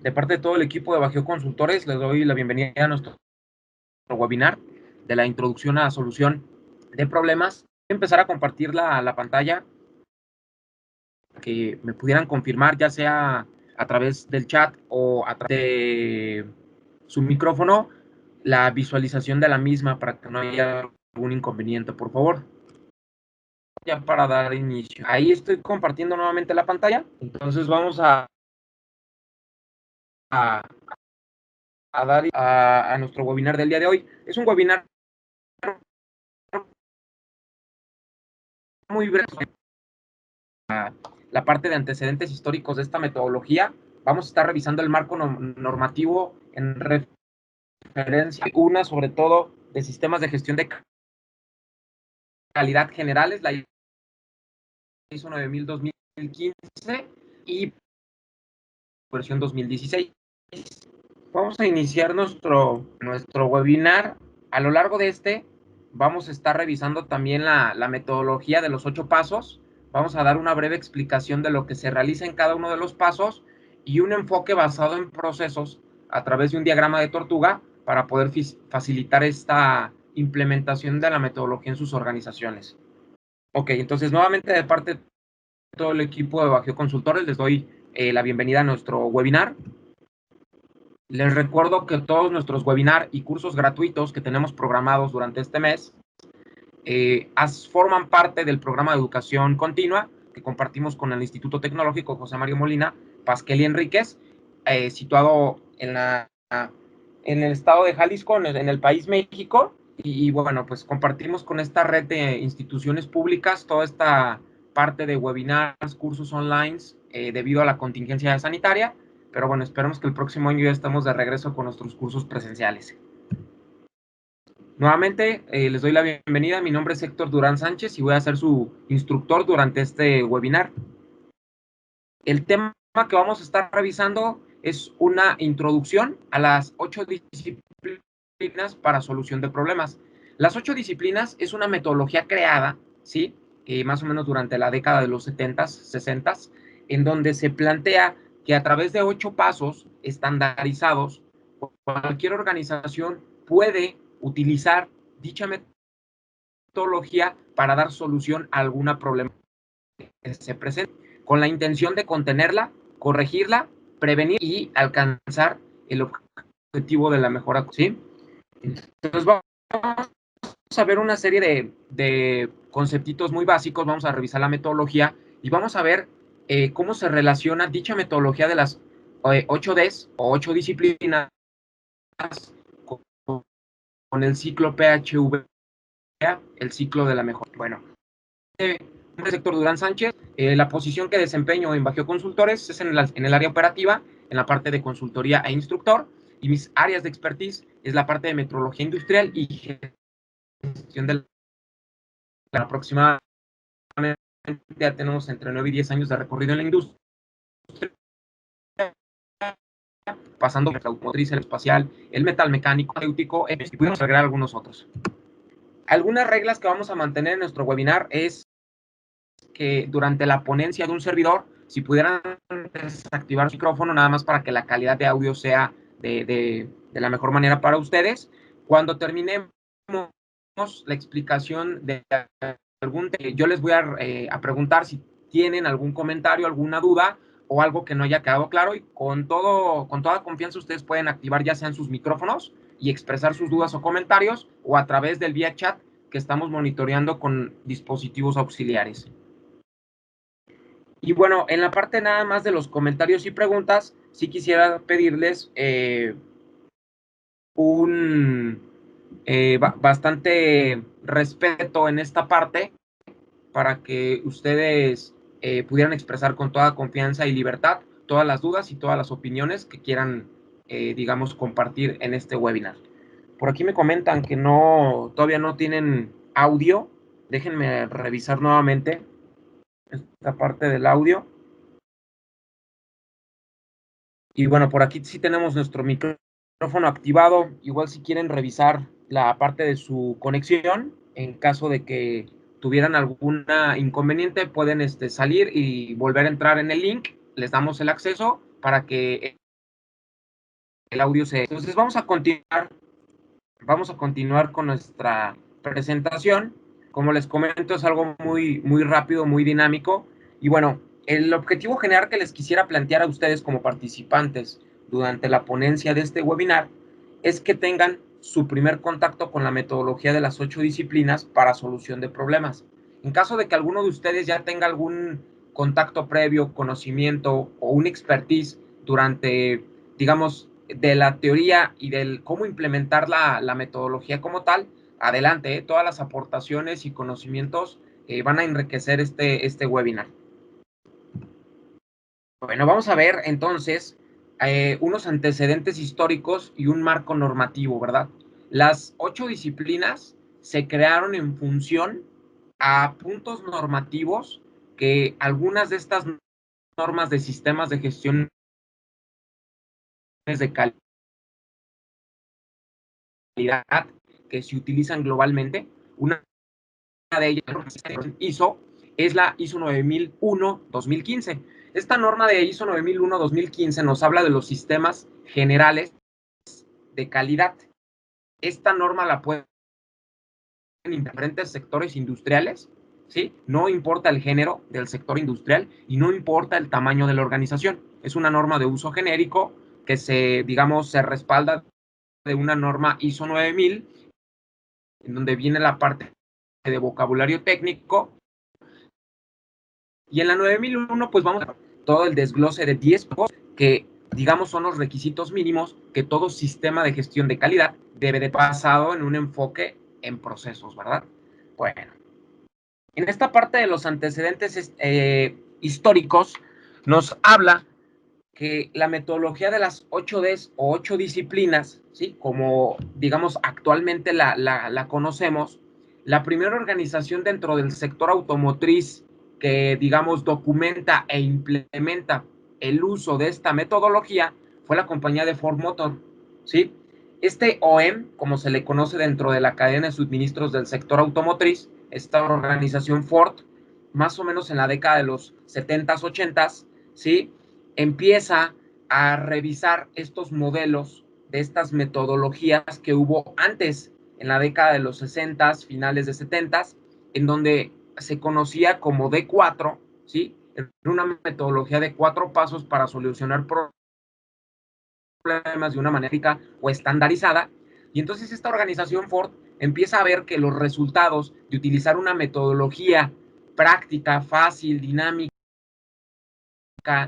De parte de todo el equipo de Bajio Consultores, les doy la bienvenida a nuestro webinar de la introducción a la solución de problemas. Voy a empezar a compartir la pantalla, que me pudieran confirmar, ya sea a través del chat o a través de su micrófono, la visualización de la misma para que no haya algún inconveniente, por favor. Ya para dar inicio. Ahí estoy compartiendo nuevamente la pantalla. Entonces vamos a, a dar a nuestro webinar del día de hoy. Es un webinar muy breve. La parte de antecedentes históricos de esta metodología. Vamos a estar revisando el marco normativo en referencia, una sobre todo de sistemas de gestión de calidad generales, la ISO 9000-2015 y versión 2016. Vamos a iniciar nuestro webinar. A lo largo de vamos a estar revisando también la metodología de los 8 pasos. Vamos a dar una breve explicación de lo que se realiza en cada uno de los pasos y un enfoque basado en procesos a través de un diagrama de tortuga para poder facilitar esta implementación de la metodología en sus organizaciones. Ok, entonces nuevamente de parte de todo el equipo de Bajio Consultores les doy la bienvenida a nuestro webinar. Les recuerdo que todos nuestros webinars y cursos gratuitos que tenemos programados durante este mes forman parte del programa de educación continua que compartimos con el Instituto Tecnológico José Mario Molina Pasquel y Enríquez, situado en el estado de Jalisco, en el país México. Y bueno, pues compartimos con esta red de instituciones públicas toda esta parte de webinars, cursos online, debido a la contingencia sanitaria. Pero bueno, esperemos que el próximo año ya estemos de regreso con nuestros cursos presenciales. Nuevamente, les doy la bienvenida. Mi nombre es Héctor Durán Sánchez y voy a ser su instructor durante este webinar. El tema que vamos a estar revisando es una introducción a las 8 disciplinas para solución de problemas. Las 8 disciplinas es una metodología creada, ¿sí? Más o menos durante la década de los 70s, 60s, en donde se plantea que a través de 8 pasos estandarizados, cualquier organización puede utilizar dicha metodología para dar solución a alguna problema que se presente, con la intención de contenerla, corregirla, prevenir y alcanzar el objetivo de la mejora, ¿sí? Entonces vamos a ver una serie de conceptitos muy básicos, vamos a revisar la metodología y vamos a ver cómo se relaciona dicha metodología de las 8 Ds o 8 disciplinas con el ciclo PHV, el ciclo de la mejora. Bueno, Héctor Durán Sánchez, la posición que desempeño en Bajio Consultores es en el área operativa, en la parte de consultoría e instructor, y mis áreas de expertise es la parte de metrología industrial y gestión de la aproximadamente. Ya tenemos entre 9 y 10 años de recorrido en la industria, pasando por la automotriz, el espacial, el metal mecánico, náutico, y pudimos agregar algunos otros. Algunas reglas que vamos a mantener en nuestro webinar es que durante la ponencia de un servidor, si pudieran desactivar su micrófono, nada más para que la calidad de audio sea de la mejor manera para ustedes. Cuando terminemos la explicación de algún tema, yo les voy a preguntar si tienen algún comentario, alguna duda o algo que no haya quedado claro, y con toda confianza ustedes pueden activar ya sean sus micrófonos y expresar sus dudas o comentarios, o a través del vía chat que estamos monitoreando con dispositivos auxiliares. Y bueno, en la parte nada más de los comentarios y preguntas, sí quisiera pedirles bastante respeto en esta parte para que ustedes pudieran expresar con toda confianza y libertad todas las dudas y todas las opiniones que quieran, digamos, compartir en este webinar. Por aquí me comentan que todavía no tienen audio. Déjenme revisar nuevamente esta parte del audio. Y bueno, por aquí sí tenemos nuestro micrófono activado. Igual si quieren revisar la parte de su conexión, en caso de que tuvieran algún inconveniente, pueden salir y volver a entrar en el link. Les damos el acceso para que el audio se... Entonces vamos a continuar con nuestra presentación. Como les comento, es algo muy rápido, muy dinámico. Y bueno, el objetivo general que les quisiera plantear a ustedes como participantes durante la ponencia de este webinar es que tengan su primer contacto con la metodología de las 8 disciplinas para solución de problemas. En caso de que alguno de ustedes ya tenga algún contacto previo, conocimiento o un expertise durante, digamos, de la teoría y del cómo implementar la metodología como tal, adelante, todas las aportaciones y conocimientos van a enriquecer este webinar. Bueno, vamos a ver entonces unos antecedentes históricos y un marco normativo, ¿verdad? Las 8 disciplinas se crearon en función a puntos normativos que algunas de estas normas de sistemas de gestión de calidad que se utilizan globalmente. Una de ellas ISO es la ISO 9001-2015. Esta norma de ISO 9001-2015 nos habla de los sistemas generales de calidad. Esta norma la pueden en diferentes sectores industriales, ¿sí? No importa el género del sector industrial y no importa el tamaño de la organización. Es una norma de uso genérico que digamos, se respalda de una norma ISO 9000, en donde viene la parte de vocabulario técnico. Y en la 9001, pues vamos a ver todo el desglose de 10 cosas que, digamos, son los requisitos mínimos que todo sistema de gestión de calidad debe de basado en un enfoque en procesos, ¿verdad? Bueno, en esta parte de los antecedentes históricos nos habla que la metodología de las 8Ds o 8 disciplinas, ¿sí? Como, digamos, actualmente la conocemos, la primera organización dentro del sector automotriz que, digamos, documenta e implementa el uso de esta metodología fue la compañía de Ford Motor, ¿sí? Este OEM, como se le conoce dentro de la cadena de suministros del sector automotriz, esta organización Ford, más o menos en la década de los 70s, 80s, ¿sí? Empieza a revisar estos modelos de estas metodologías que hubo antes, en la década de los 60s, finales de 70s, en donde se conocía como D4, ¿sí? Era una metodología de 4 pasos para solucionar problemas de una manera o estandarizada. Y entonces esta organización Ford empieza a ver que los resultados de utilizar una metodología práctica, fácil, dinámica,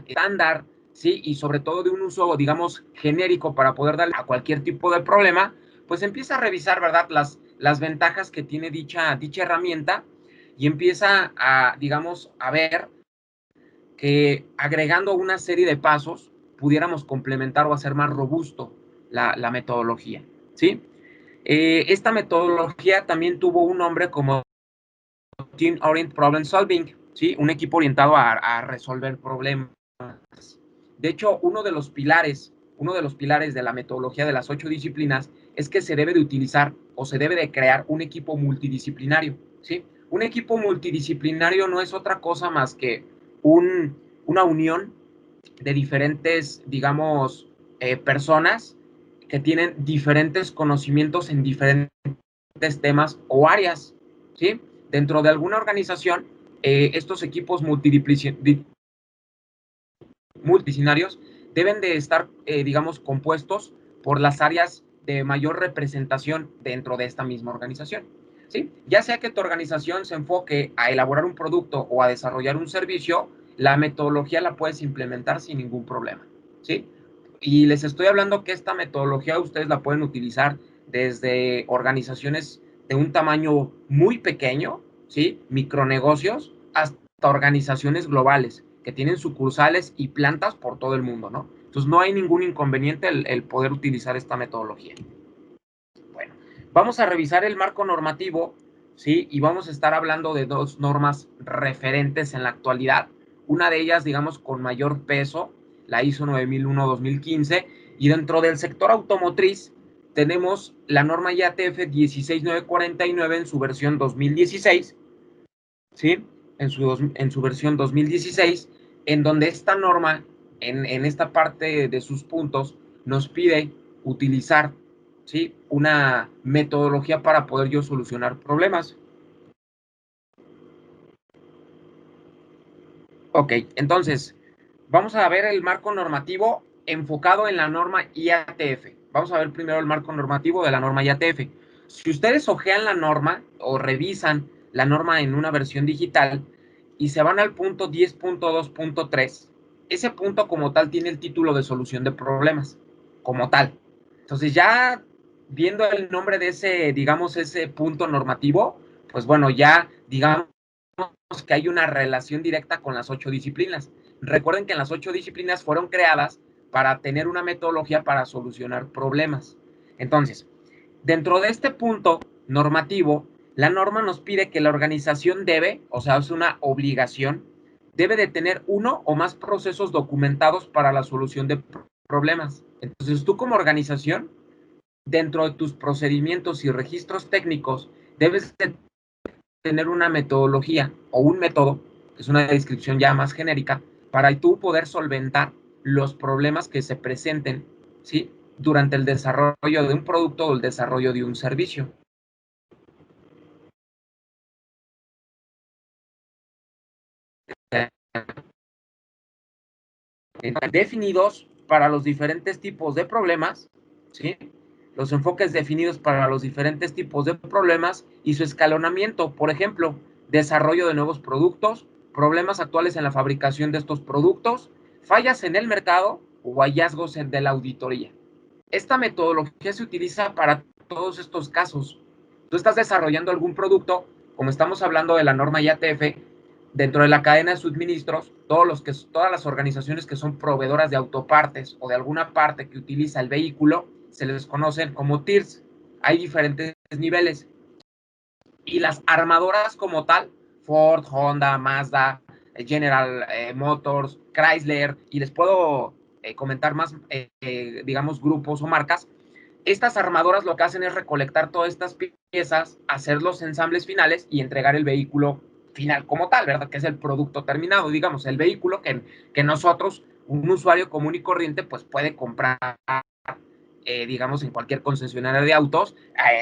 estándar, ¿sí? Y sobre todo de un uso, digamos, genérico para poder darle a cualquier tipo de problema, pues empieza a revisar, ¿verdad? Las ventajas que tiene dicha herramienta y empieza a, digamos, a ver que agregando una serie de pasos pudiéramos complementar o hacer más robusto la metodología, ¿sí? Esta metodología también tuvo un nombre como Team Orient Problem Solving, ¿sí? Un equipo orientado a resolver problemas. De hecho, uno de los pilares de la metodología de las 8 disciplinas es que se debe de utilizar o se debe de crear un equipo multidisciplinario, ¿sí? Un equipo multidisciplinario no es otra cosa más que una unión de diferentes, digamos, personas que tienen diferentes conocimientos en diferentes temas o áreas, ¿sí? Dentro de alguna organización, estos equipos multidisciplinarios deben de estar, digamos, compuestos por las áreas de mayor representación dentro de esta misma organización, ¿sí? Ya sea que tu organización se enfoque a elaborar un producto o a desarrollar un servicio, la metodología la puedes implementar sin ningún problema, ¿sí? Y les estoy hablando que esta metodología ustedes la pueden utilizar desde organizaciones de un tamaño muy pequeño, ¿sí? Micronegocios, hasta organizaciones globales que tienen sucursales y plantas por todo el mundo, ¿no? Entonces no hay ningún inconveniente el poder utilizar esta metodología. Bueno, vamos a revisar el marco normativo, ¿sí? Y vamos a estar hablando de dos normas referentes en la actualidad. Una de ellas, digamos, con mayor peso, la ISO 9001-2015, y dentro del sector automotriz tenemos la norma IATF 16949 en su versión 2016, ¿sí? En su versión 2016, en donde esta norma, en esta parte de sus puntos, nos pide utilizar, ¿sí?, una metodología para poder yo solucionar problemas. Ok, entonces, vamos a ver el marco normativo enfocado en la norma IATF. Vamos a ver primero el marco normativo de la norma IATF. Si ustedes hojean la norma o revisan la norma en una versión digital y se van al punto 10.2.3, ese punto como tal tiene el título de solución de problemas, como tal. Entonces ya viendo el nombre de ese, digamos, ese punto normativo, pues bueno, ya digamos que hay una relación directa con las 8 disciplinas. Recuerden que en las 8 disciplinas fueron creadas para tener una metodología para solucionar problemas. Entonces, dentro de este punto normativo, la norma nos pide que la organización debe, o sea, es una obligación, debe de tener uno o más procesos documentados para la solución de problemas. Entonces, tú como organización, dentro de tus procedimientos y registros técnicos, debes de tener una metodología o un método, que es una descripción ya más genérica, para tú poder solventar los problemas que se presenten, ¿sí?, durante el desarrollo de un producto o el desarrollo de un servicio. Definidos para los diferentes tipos de problemas, ¿sí?, los enfoques definidos para los diferentes tipos de problemas y su escalonamiento, por ejemplo, desarrollo de nuevos productos, problemas actuales en la fabricación de estos productos, fallas en el mercado o hallazgos de la auditoría. Esta metodología se utiliza para todos estos casos. Tú estás desarrollando algún producto, como estamos hablando de la norma IATF, dentro de la cadena de suministros, todas las organizaciones que son proveedoras de autopartes o de alguna parte que utiliza el vehículo, se les conocen como TIRs. Hay diferentes niveles. Y las armadoras como tal, Ford, Honda, Mazda, General Motors, Chrysler, y les puedo comentar más, digamos, grupos o marcas. Estas armadoras lo que hacen es recolectar todas estas piezas, hacer los ensambles finales y entregar el vehículo final como tal, ¿verdad? Que es el producto terminado, digamos, el vehículo que nosotros, un usuario común y corriente, pues puede comprar, digamos, en cualquier concesionaria de autos,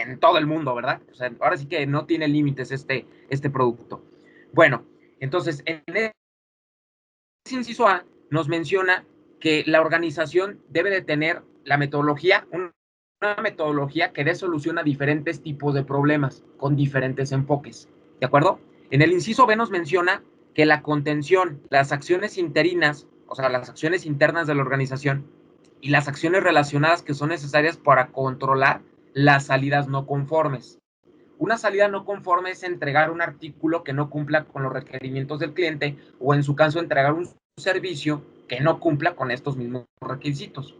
en todo el mundo, ¿verdad? O sea, ahora sí que no tiene límites este producto. Bueno, entonces, en ese inciso A nos menciona que la organización debe de tener la metodología, una metodología que dé solución a diferentes tipos de problemas con diferentes enfoques, ¿de acuerdo? En el inciso B nos menciona que la contención, las acciones interinas, o sea, las acciones internas de la organización y las acciones relacionadas que son necesarias para controlar las salidas no conformes. Una salida no conforme es entregar un artículo que no cumpla con los requerimientos del cliente o, en su caso, entregar un servicio que no cumpla con estos mismos requisitos.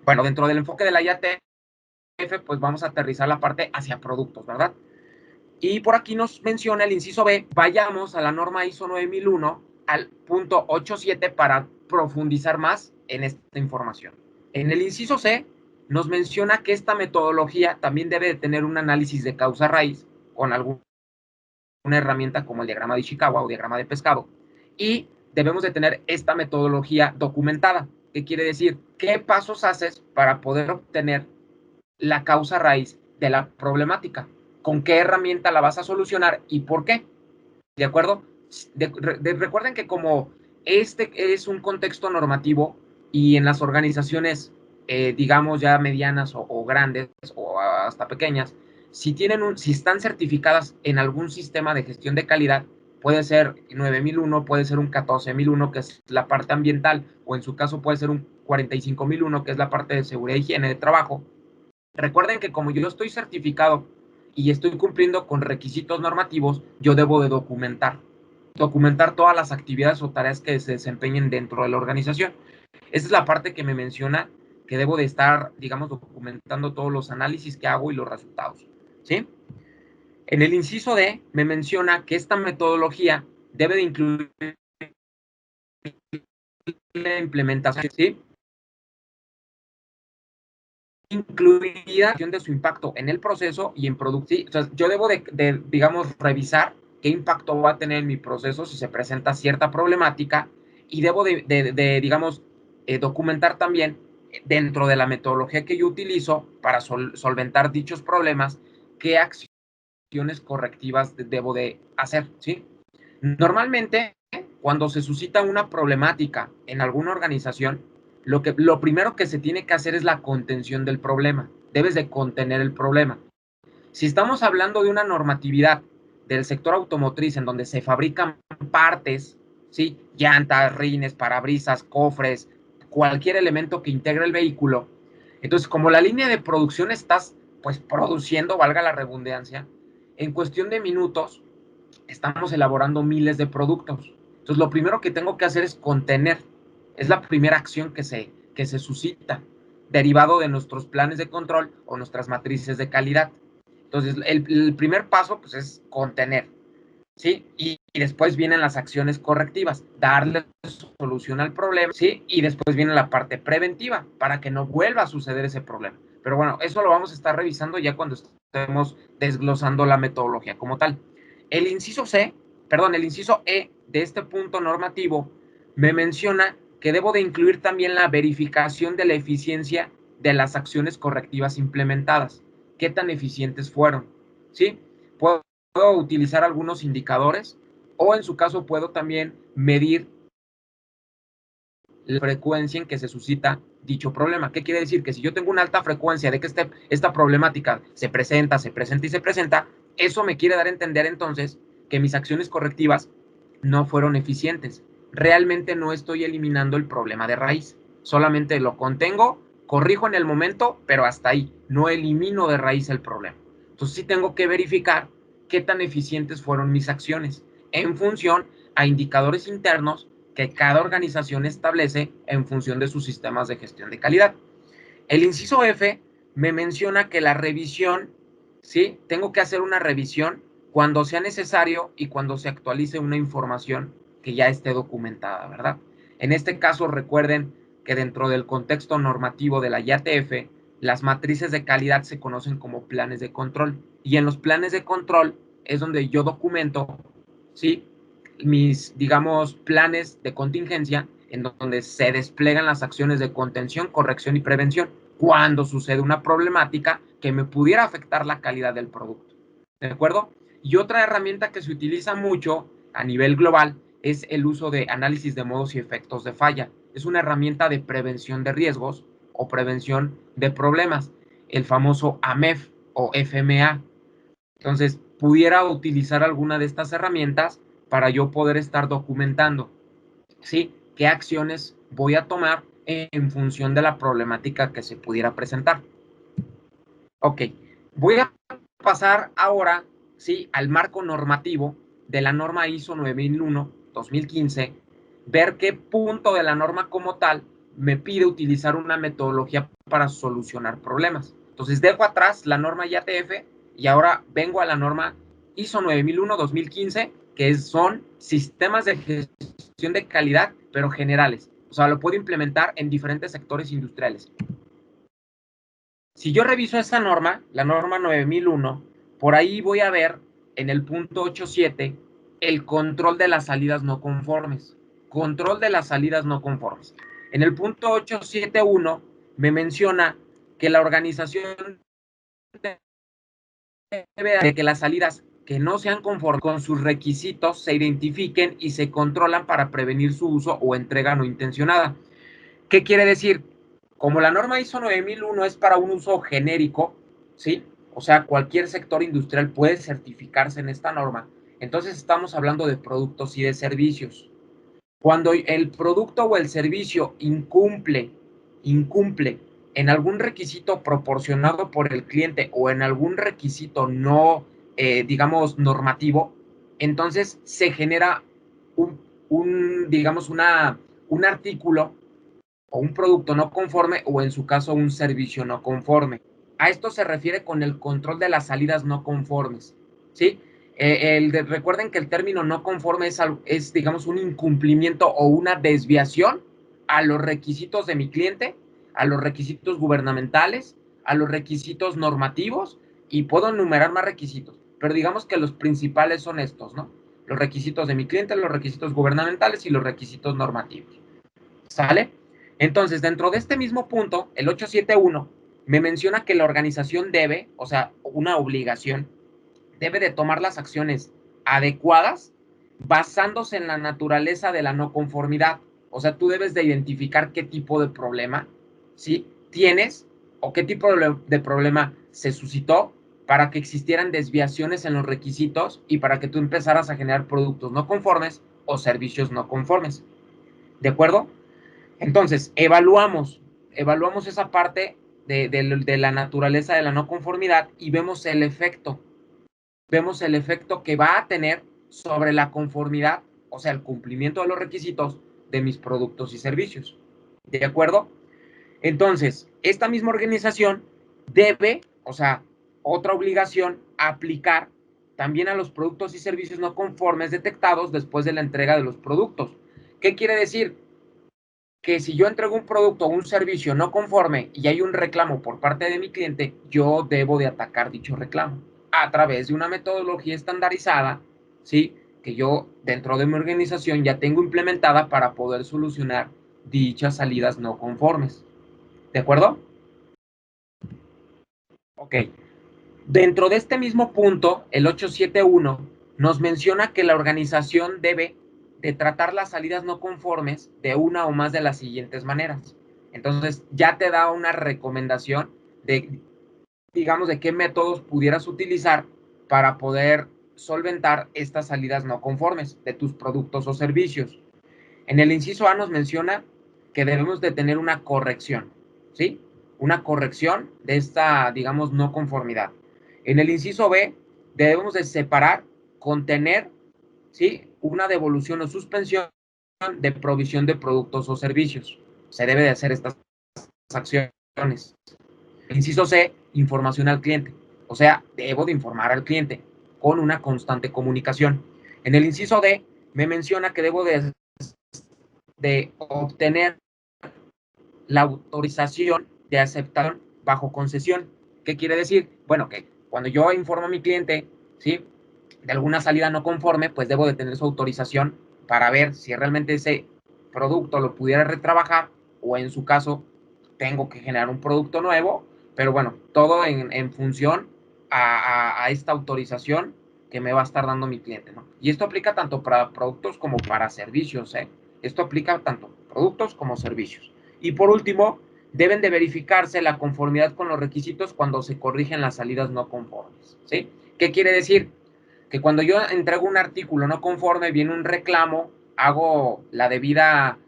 Bueno, dentro del enfoque de la IATF, pues vamos a aterrizar la parte hacia productos, ¿verdad? Y por aquí nos menciona el inciso B, vayamos a la norma ISO 9001 al punto 8.7 para profundizar más en esta información. En el inciso C nos menciona que esta metodología también debe de tener un análisis de causa raíz con alguna herramienta como el diagrama de Ishikawa o diagrama de pescado. Y debemos de tener esta metodología documentada. ¿Qué quiere decir? ¿Qué pasos haces para poder obtener la causa raíz de la problemática? ¿Con qué herramienta la vas a solucionar y por qué? ¿De acuerdo? Recuerden que como este es un contexto normativo y en las organizaciones, digamos ya medianas o grandes o hasta pequeñas, si están certificadas en algún sistema de gestión de calidad, puede ser 9001, puede ser un 14001, que es la parte ambiental, o en su caso puede ser un 45001, que es la parte de seguridad e higiene de trabajo. Recuerden que como yo estoy certificado y estoy cumpliendo con requisitos normativos, yo debo de documentar todas las actividades o tareas que se desempeñen dentro de la organización. Esa es la parte que me menciona que debo de estar, digamos, documentando todos los análisis que hago y los resultados, ¿sí? En el inciso D me menciona que esta metodología debe de incluir la implementación, ¿sí?, incluida de su impacto en el proceso y en producto. ¿Sí? O sea, yo debo digamos, revisar qué impacto va a tener en mi proceso si se presenta cierta problemática y debo digamos, documentar también dentro de la metodología que yo utilizo para solventar dichos problemas, qué acciones correctivas debo de hacer, ¿sí? Normalmente, cuando se suscita una problemática en alguna organización, lo primero que se tiene que hacer es la contención del problema. Debes de contener el problema. Si estamos hablando de una normatividad del sector automotriz en donde se fabrican partes, ¿sí? Llantas, rines, parabrisas, cofres, cualquier elemento que integre el vehículo. Entonces, como la línea de producción estás pues produciendo, valga la redundancia, en cuestión de minutos estamos elaborando miles de productos. Entonces, lo primero que tengo que hacer es contener. Es la primera acción que se suscita, derivado de nuestros planes de control o nuestras matrices de calidad. Entonces, el primer paso pues, es contener, ¿sí? Y después vienen las acciones correctivas, darle solución al problema, ¿sí? Y después viene la parte preventiva, para que no vuelva a suceder ese problema. Pero bueno, eso lo vamos a estar revisando ya cuando estemos desglosando la metodología como tal. El inciso C, perdón, el inciso E de este punto normativo me menciona que debo de incluir también la verificación de la eficiencia de las acciones correctivas implementadas. ¿Qué tan eficientes fueron? ¿Sí? Puedo utilizar algunos indicadores o en su caso puedo también medir la frecuencia en que se suscita dicho problema. ¿Qué quiere decir? Que si yo tengo una alta frecuencia de que esta problemática se presenta, se presenta y se presenta, eso me quiere dar a entender entonces que mis acciones correctivas no fueron eficientes. Realmente no estoy eliminando el problema de raíz. Solamente lo contengo, corrijo en el momento, pero hasta ahí. No elimino de raíz el problema. Entonces sí tengo que verificar qué tan eficientes fueron mis acciones en función a indicadores internos que cada organización establece en función de sus sistemas de gestión de calidad. El inciso F me menciona que la revisión, ¿sí? Tengo que hacer una revisión cuando sea necesario y cuando se actualice una información que ya esté documentada, ¿verdad? En este caso, recuerden que dentro del contexto normativo de la IATF, las matrices de calidad se conocen como planes de control. Y en los planes de control es donde yo documento, ¿sí? Mis, digamos, planes de contingencia en donde se desplegan las acciones de contención, corrección y prevención cuando sucede una problemática que me pudiera afectar la calidad del producto. ¿De acuerdo? Y otra herramienta que se utiliza mucho a nivel global es el uso de análisis de modos y efectos de falla. Es una herramienta de prevención de riesgos o prevención de problemas, el famoso AMEF o FMA. Entonces, pudiera utilizar alguna de estas herramientas para yo poder estar documentando, ¿sí? ¿Qué acciones voy a tomar en función de la problemática que se pudiera presentar? Ok, voy a pasar ahora, ¿sí? Al marco normativo de la norma ISO 9001-2015, ver qué punto de la norma como tal me pide utilizar una metodología para solucionar problemas. Entonces, dejo atrás la norma IATF y ahora vengo a la norma ISO 9001-2015, que son sistemas de gestión de calidad, pero generales. O sea, lo puedo implementar en diferentes sectores industriales. Si yo reviso esta norma, la norma 9001, por ahí voy a ver en el punto 8.7 el control de las salidas no conformes. Control de las salidas no conformes. En el punto 8.7.1 me menciona que la organización debe de que las salidas que no sean conformes con sus requisitos se identifiquen y se controlan para prevenir su uso o entrega no intencionada. ¿Qué quiere decir? Como la norma ISO 9001 es para un uso genérico, ¿sí? O sea, cualquier sector industrial puede certificarse en esta norma. Entonces estamos hablando de productos y de servicios. Cuando el producto o el servicio incumple en algún requisito proporcionado por el cliente o en algún requisito no, digamos, normativo, entonces se genera digamos, un artículo o un producto no conforme o en su caso un servicio no conforme. A esto se refiere con el control de las salidas no conformes, ¿sí? Recuerden que el término no conforme es, digamos, un incumplimiento o una desviación a los requisitos de mi cliente, a los requisitos gubernamentales, a los requisitos normativos y puedo enumerar más requisitos, pero digamos que los principales son estos, ¿no? Los requisitos de mi cliente, los requisitos gubernamentales y los requisitos normativos. ¿Sale? Entonces, dentro de este mismo punto, el 871 me menciona que la organización debe, o sea, una obligación, debe de tomar las acciones adecuadas basándose en la naturaleza de la no conformidad. O sea, tú debes de identificar qué tipo de problema, ¿sí?, tienes o qué tipo de problema se suscitó para que existieran desviaciones en los requisitos y para que tú empezaras a generar productos no conformes o servicios no conformes. ¿De acuerdo? Entonces, evaluamos esa parte de la naturaleza de la no conformidad y vemos el efecto que va a tener sobre la conformidad, o sea, el cumplimiento de los requisitos de mis productos y servicios. ¿De acuerdo? Entonces, esta misma organización debe, o sea, otra obligación, aplicar también a los productos y servicios no conformes detectados después de la entrega de los productos. ¿Qué quiere decir? Que si yo entrego un producto o un servicio no conforme y hay un reclamo por parte de mi cliente, yo debo de atacar dicho reclamo a través de una metodología estandarizada, ¿sí?, que yo dentro de mi organización ya tengo implementada para poder solucionar dichas salidas no conformes. ¿De acuerdo? Ok. Dentro de este mismo punto, el 871 nos menciona que la organización debe de tratar las salidas no conformes de una o más de las siguientes maneras. Entonces, ya te da una recomendación de, digamos, de qué métodos pudieras utilizar para poder solventar estas salidas no conformes de tus productos o servicios. En el inciso A nos menciona que debemos de tener una corrección, ¿sí? Una corrección de esta, digamos, no conformidad. En el inciso B debemos de separar, contener, ¿sí?, una devolución o suspensión de provisión de productos o servicios. Se debe de hacer estas acciones. Inciso C, información al cliente. O sea, debo de informar al cliente con una constante comunicación. En el inciso D me menciona que debo de obtener la autorización de aceptar bajo concesión. ¿Qué quiere decir? Bueno, que cuando yo informo a mi cliente, ¿sí?, de alguna salida no conforme, pues debo de tener su autorización para ver si realmente ese producto lo pudiera retrabajar o en su caso tengo que generar un producto nuevo, pero bueno, todo en función a esta autorización que me va a estar dando mi cliente, ¿no? Y esto aplica tanto para productos como para servicios, ¿eh? Esto aplica tanto productos como servicios. Y por último, deben de verificarse la conformidad con los requisitos cuando se corrigen las salidas no conformes, ¿sí? ¿Qué quiere decir? Que cuando yo entrego un artículo no conforme, viene un reclamo, hago la debida,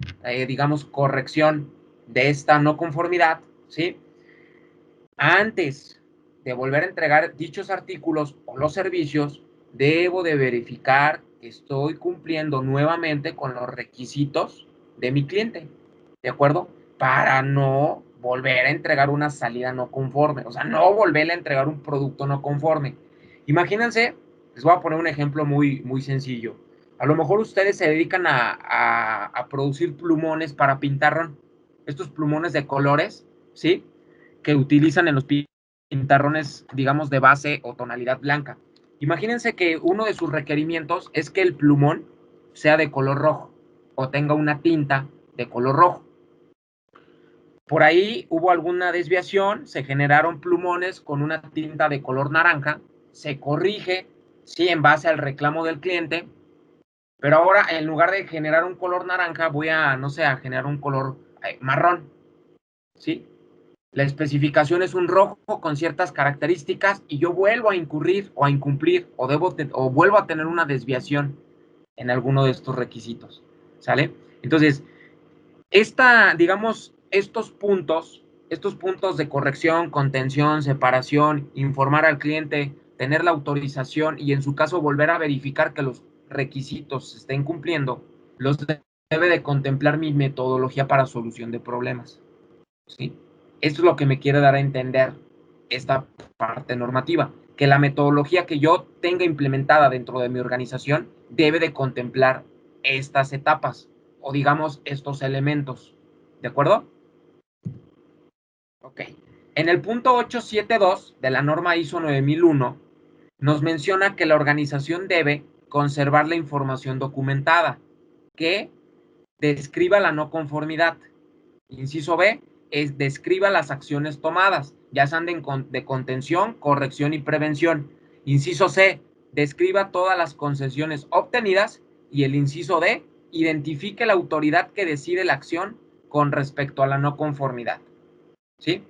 digamos, corrección de esta no conformidad, ¿sí? Antes de volver a entregar dichos artículos o los servicios, debo de verificar que estoy cumpliendo nuevamente con los requisitos de mi cliente, ¿de acuerdo? Para no volver a entregar una salida no conforme, o sea, no volver a entregar un producto no conforme. Imagínense, les voy a poner un ejemplo muy, muy sencillo. A lo mejor ustedes se dedican a producir plumones para pintarrón, estos plumones de colores, ¿sí?, que utilizan en los pintarrones, digamos, de base o tonalidad blanca. Imagínense que uno de sus requerimientos es que el plumón sea de color rojo o tenga una tinta de color rojo. Por ahí hubo alguna desviación, se generaron plumones con una tinta de color naranja, se corrige, sí, en base al reclamo del cliente, pero ahora en lugar de generar un color naranja, voy a, no sé, a generar un color marrón, ¿sí? La especificación es un rojo con ciertas características y yo vuelvo a incurrir o a incumplir o vuelvo a tener una desviación en alguno de estos requisitos, ¿sale? Entonces, digamos, estos puntos de corrección, contención, separación, informar al cliente, tener la autorización y en su caso volver a verificar que los requisitos se estén cumpliendo, los debe de contemplar mi metodología para solución de problemas, ¿sí? Esto es lo que me quiere dar a entender esta parte normativa, que la metodología que yo tenga implementada dentro de mi organización debe de contemplar estas etapas o digamos estos elementos. ¿De acuerdo? Ok. En el punto 872 de la norma ISO 9001 nos menciona que la organización debe conservar la información documentada que describa la no conformidad. Inciso B es describa las acciones tomadas, ya sean de contención, corrección y prevención. Inciso C, describa todas las concesiones obtenidas. Y el inciso D, identifique la autoridad que decide la acción con respecto a la no conformidad. ¿Sí?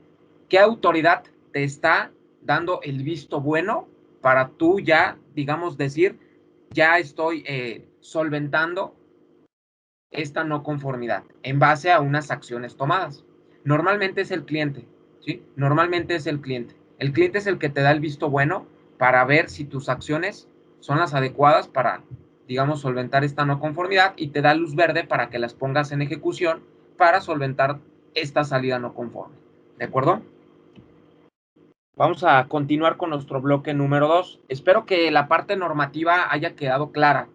¿Qué autoridad te está dando el visto bueno para tú ya, digamos, decir, ya estoy solventando esta no conformidad en base a unas acciones tomadas? Normalmente es el cliente, ¿sí? Normalmente es el cliente. El cliente es el que te da el visto bueno para ver si tus acciones son las adecuadas para, digamos, solventar esta no conformidad, y te da luz verde para que las pongas en ejecución para solventar esta salida no conforme. ¿De acuerdo? Vamos a continuar con nuestro bloque número 2. Espero que la parte normativa haya quedado clara.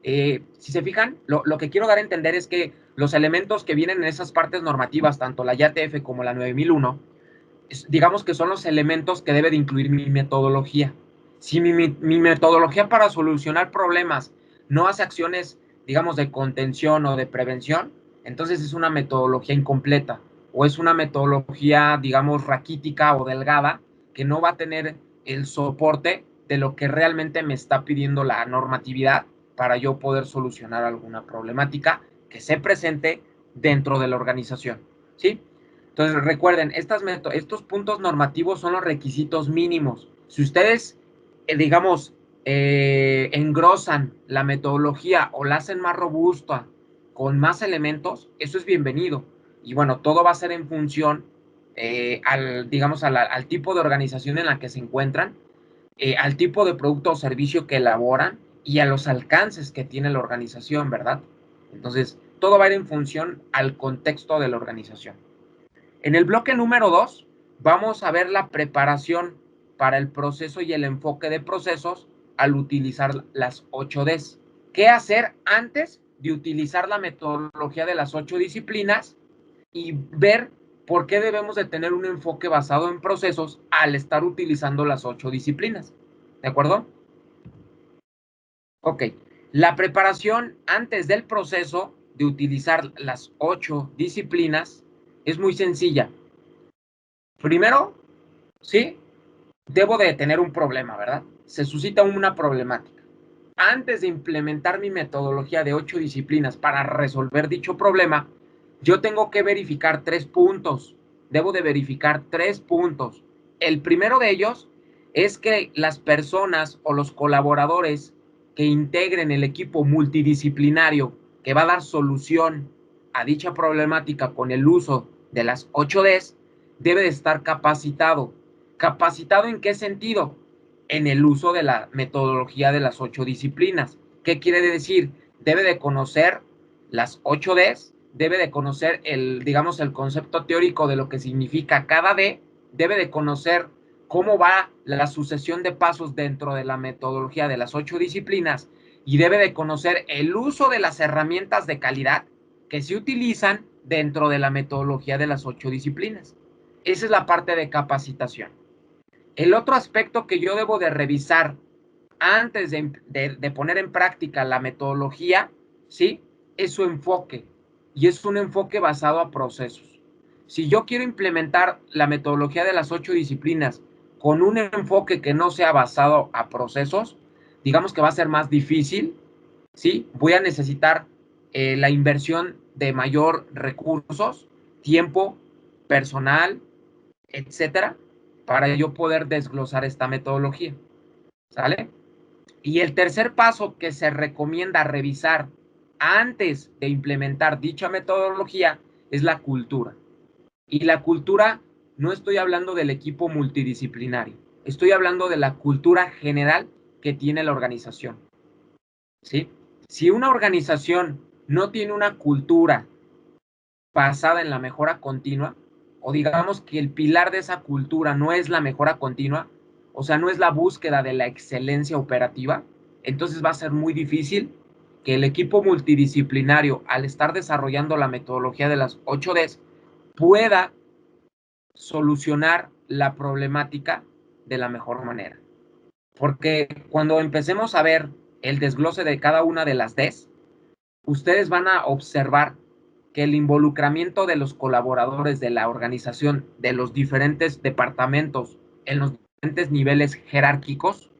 Si se fijan, lo que quiero dar a entender es que los elementos que vienen en esas partes normativas, tanto la IATF como la 9001, digamos que son los elementos que debe de incluir mi metodología. Si mi metodología para solucionar problemas no hace acciones, digamos, de contención o de prevención, entonces es una metodología incompleta, o es una metodología, digamos, raquítica o delgada, que no va a tener el soporte de lo que realmente me está pidiendo la normatividad para yo poder solucionar alguna problemática que se presente dentro de la organización, ¿sí? Entonces, recuerden, estos puntos normativos son los requisitos mínimos. Si ustedes, digamos, engrosan la metodología o la hacen más robusta con más elementos, eso es bienvenido. Y bueno, todo va a ser en función digamos, al tipo de organización en la que se encuentran, al tipo de producto o servicio que elaboran y a los alcances que tiene la organización, ¿verdad? Entonces, todo va a ir en función al contexto de la organización. En el bloque número 2 vamos a ver la preparación para el proceso y el enfoque de procesos al utilizar las 8Ds. ¿Qué hacer antes de utilizar la metodología de las 8 disciplinas? Y ver por qué debemos de tener un enfoque basado en procesos al estar utilizando las 8 disciplinas. ¿De acuerdo? Ok. La preparación antes del proceso de utilizar las 8 disciplinas es muy sencilla. Primero, sí, debo de tener un problema, ¿verdad? Se suscita una problemática. Antes de implementar mi metodología de 8 disciplinas para resolver dicho problema, yo tengo que verificar 3 puntos. Debo de verificar 3 puntos. El primero de ellos es que las personas o los colaboradores que integren el equipo multidisciplinario que va a dar solución a dicha problemática con el uso de las 8Ds debe de estar capacitado. ¿Capacitado en qué sentido? En el uso de la metodología de las 8 disciplinas. ¿Qué quiere decir? Debe de conocer las 8Ds, debe de conocer digamos, el concepto teórico de lo que significa cada D, debe de conocer cómo va la sucesión de pasos dentro de la metodología de las 8 disciplinas, y debe de conocer el uso de las herramientas de calidad que se utilizan dentro de la metodología de las 8 disciplinas. Esa es la parte de capacitación. El otro aspecto que yo debo de revisar antes de poner en práctica la metodología, ¿sí? Es su enfoque. Y es un enfoque basado a procesos. Si yo quiero implementar la metodología de las 8 disciplinas con un enfoque que no sea basado a procesos, digamos que va a ser más difícil, ¿sí? Voy a necesitar la inversión de mayor recursos, tiempo, personal, etcétera, para yo poder desglosar esta metodología, ¿sale? Y el tercer paso que se recomienda revisar antes de implementar dicha metodología es la cultura. Y la cultura, no estoy hablando del equipo multidisciplinario, estoy hablando de la cultura general que tiene la organización, ¿sí? Si una organización no tiene una cultura basada en la mejora continua, o digamos que el pilar de esa cultura no es la mejora continua, o sea, no es la búsqueda de la excelencia operativa, entonces va a ser muy difícil que el equipo multidisciplinario, al estar desarrollando la metodología de las 8Ds, pueda solucionar la problemática de la mejor manera. Porque cuando empecemos a ver el desglose de cada una de las Ds, ustedes van a observar que el involucramiento de los colaboradores de la organización, de los diferentes departamentos, en los diferentes niveles jerárquicos,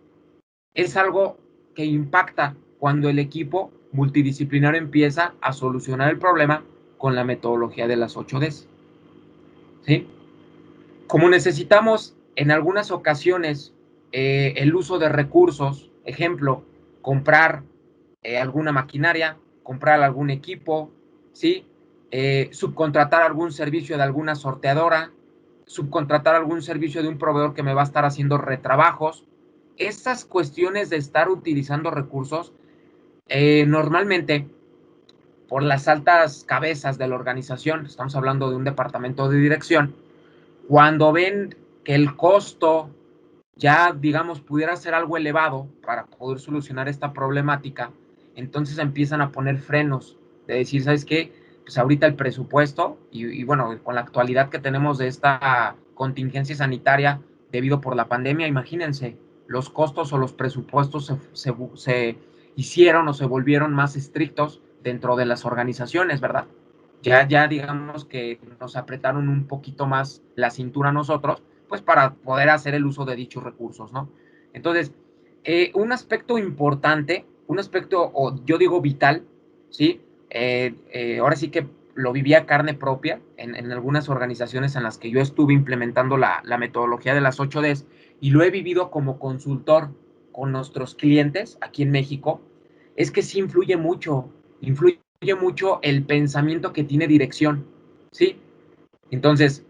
es algo que impacta cuando el equipo multidisciplinario empieza a solucionar el problema con la metodología de las 8Ds. ¿Sí? Como necesitamos en algunas ocasiones el uso de recursos, ejemplo, comprar alguna maquinaria, comprar algún equipo, ¿sí? Subcontratar algún servicio de alguna sorteadora, subcontratar algún servicio de un proveedor que me va a estar haciendo retrabajos. Estas cuestiones de estar utilizando recursos, normalmente por las altas cabezas de la organización, estamos hablando de un departamento de dirección, cuando ven que el costo ya, digamos, pudiera ser algo elevado para poder solucionar esta problemática, entonces empiezan a poner frenos, de decir, ¿sabes qué? Pues ahorita el presupuesto y bueno, con la actualidad que tenemos de esta contingencia sanitaria debido por la pandemia, imagínense, los costos o los presupuestos se hicieron o se volvieron más estrictos dentro de las organizaciones, ¿verdad? Ya digamos que nos apretaron un poquito más la cintura a nosotros, pues para poder hacer el uso de dichos recursos, ¿no? Entonces, un aspecto importante, un aspecto, o yo digo vital, ¿sí? Ahora sí que lo viví a carne propia en algunas organizaciones en las que yo estuve implementando la metodología de las 8Ds y lo he vivido como consultor con nuestros clientes aquí en México, es que sí influye mucho el pensamiento que tiene dirección, ¿sí? Entonces,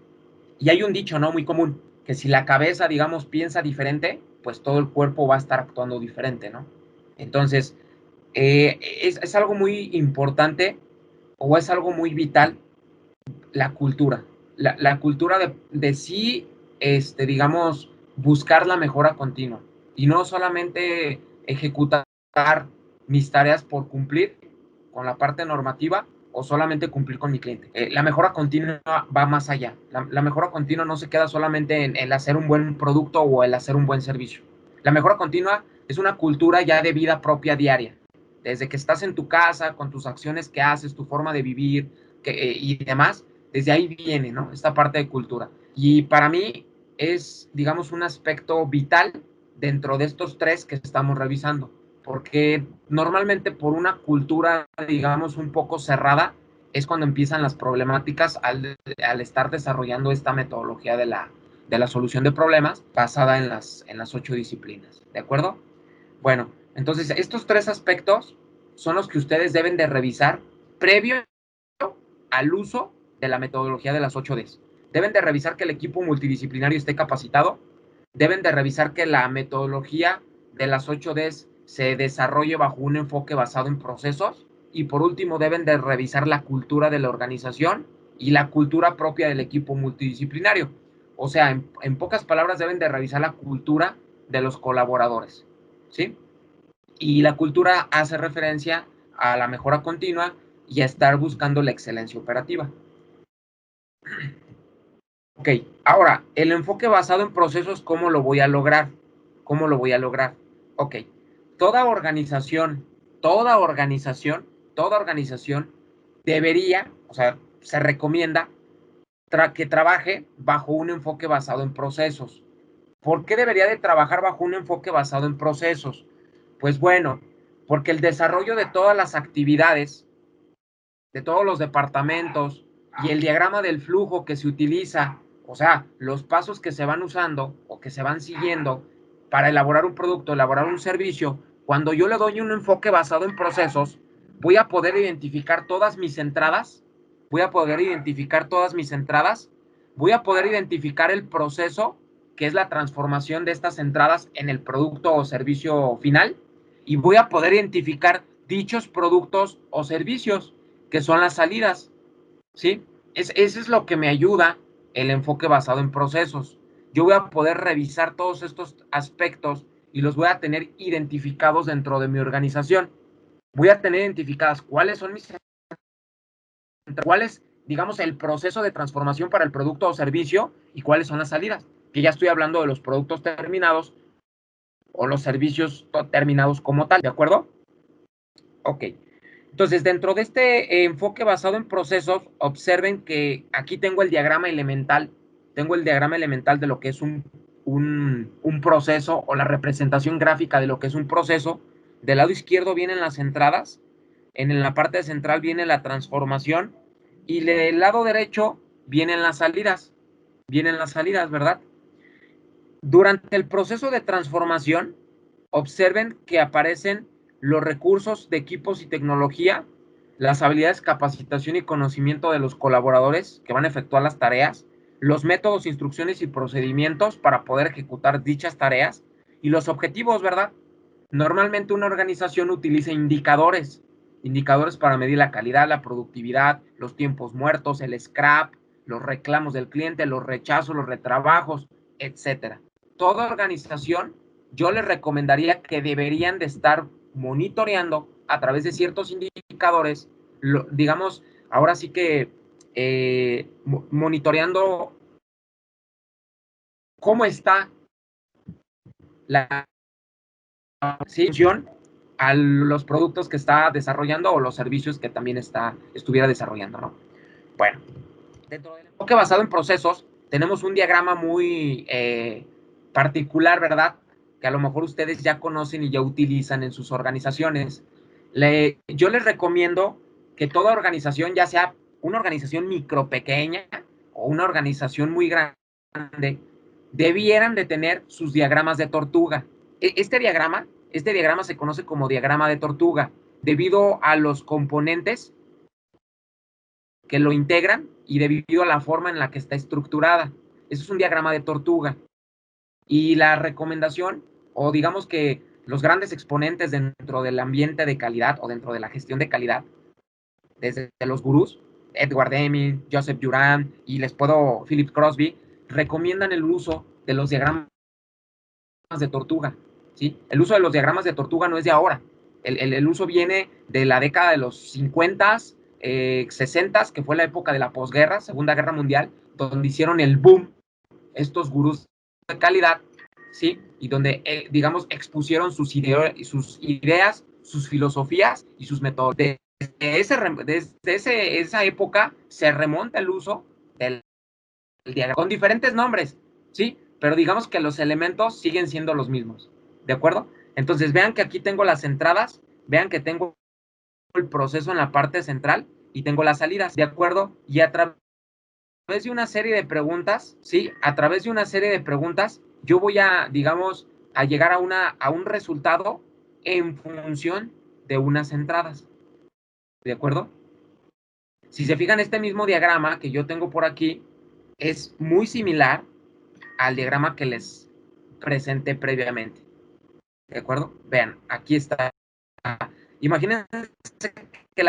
y hay un dicho, ¿no? Muy común, que si la cabeza, digamos, piensa diferente, pues todo el cuerpo va a estar actuando diferente, ¿no? Entonces, es algo muy importante o es algo muy vital la cultura. La cultura de sí, digamos, buscar la mejora continua y no solamente ejecutar mis tareas por cumplir con la parte normativa o solamente cumplir con mi cliente. La mejora continua va más allá. La mejora continua no se queda solamente en el hacer un buen producto o el hacer un buen servicio. La mejora continua es una cultura ya de vida propia diaria. Desde que estás en tu casa, con tus acciones que haces, tu forma de vivir y demás, desde ahí viene, ¿no? Esta parte de cultura. Y para mí es, digamos, un aspecto vital dentro de estos tres que estamos revisando, porque normalmente por una cultura, digamos, un poco cerrada, es cuando empiezan las problemáticas al estar desarrollando esta metodología de la solución de problemas basada en las 8 disciplinas, ¿de acuerdo? Bueno, entonces estos tres aspectos son los que ustedes deben de revisar previo al uso de la metodología de las 8Ds. Deben de revisar que el equipo multidisciplinario esté capacitado, deben de revisar que la metodología de las 8Ds se desarrolle bajo un enfoque basado en procesos y por último deben de revisar la cultura de la organización y la cultura propia del equipo multidisciplinario. O sea, en pocas palabras deben de revisar la cultura de los colaboradores, ¿sí? Y la cultura hace referencia a la mejora continua y a estar buscando la excelencia operativa. Ok, ahora, el enfoque basado en procesos, ¿cómo lo voy a lograr? ¿Cómo lo voy a lograr? Ok, toda organización, toda organización, toda organización debería, o sea, se recomienda que trabaje bajo un enfoque basado en procesos. ¿Por qué debería de trabajar bajo un enfoque basado en procesos? Pues bueno, porque el desarrollo de todas las actividades, de todos los departamentos y el diagrama del flujo que se utiliza, o sea, los pasos que se van usando o que se van siguiendo para elaborar un producto, elaborar un servicio, cuando yo le doy un enfoque basado en procesos, voy a poder identificar todas mis entradas, voy a poder identificar todas mis entradas, voy a poder identificar el proceso que es la transformación de estas entradas en el producto o servicio final y voy a poder identificar dichos productos o servicios que son las salidas, ¿sí? Eso es lo que me ayuda el enfoque basado en procesos. Yo voy a poder revisar todos estos aspectos y los voy a tener identificados dentro de mi organización. Voy a tener identificadas cuáles son mis, cuál es, digamos, el proceso de transformación para el producto o servicio y cuáles son las salidas. Que ya estoy hablando de los productos terminados o los servicios terminados como tal, ¿de acuerdo? Ok. Entonces, dentro de este enfoque basado en procesos, observen que aquí tengo el diagrama elemental. Tengo el diagrama elemental de lo que es un proceso o la representación gráfica de lo que es un proceso. Del lado izquierdo vienen las entradas, en la parte central viene la transformación y del lado derecho vienen las salidas. Vienen las salidas, ¿verdad? Durante el proceso de transformación, observen que aparecen los recursos de equipos y tecnología, las habilidades, capacitación y conocimiento de los colaboradores que van a efectuar las tareas, los métodos, instrucciones y procedimientos para poder ejecutar dichas tareas y los objetivos, ¿verdad? Normalmente una organización utiliza indicadores para medir la calidad, la productividad, los tiempos muertos, el scrap, los reclamos del cliente, los rechazos, los retrabajos, etcétera. Toda organización, yo les recomendaría que deberían de estar monitoreando a través de ciertos indicadores, digamos, ahora sí que monitoreando cómo está la función a los productos que está desarrollando o los servicios que también estuviera desarrollando, ¿no? Bueno, dentro del enfoque basado en procesos, tenemos un diagrama muy particular, ¿verdad? Que a lo mejor ustedes ya conocen y ya utilizan en sus organizaciones. Yo les recomiendo que toda organización, ya sea una organización micro pequeña o una organización muy grande, debieran de tener sus diagramas de tortuga. Este diagrama se conoce como diagrama de tortuga, debido a los componentes que lo integran y debido a la forma en la que está estructurada. Eso es un diagrama de tortuga. Y la recomendación, o digamos que los grandes exponentes dentro del ambiente de calidad o dentro de la gestión de calidad, desde los gurús, Edward Deming, Joseph Juran y Philip Crosby, recomiendan el uso de los diagramas de tortuga. ¿Sí? El uso de los diagramas de tortuga no es de ahora. El uso viene de la década de los 50, 60, que fue la época de la posguerra, Segunda Guerra Mundial, donde hicieron el boom estos gurús de calidad, ¿sí? Y donde, digamos, expusieron sus ideas, sus filosofías y sus métodos. Desde esa época se remonta el uso del diagrama, con diferentes nombres, ¿sí? Pero digamos que los elementos siguen siendo los mismos, ¿de acuerdo? Entonces, vean que aquí tengo las entradas, vean que tengo el proceso en la parte central y tengo las salidas, ¿de acuerdo? Y a través de una serie de preguntas, ¿sí? A través de una serie de preguntas, yo voy a, digamos, a llegar a un resultado en función de unas entradas, ¿de acuerdo? Si se fijan, este mismo diagrama que yo tengo por aquí es muy similar al diagrama que les presenté previamente, ¿de acuerdo? Vean, aquí está. Imagínense que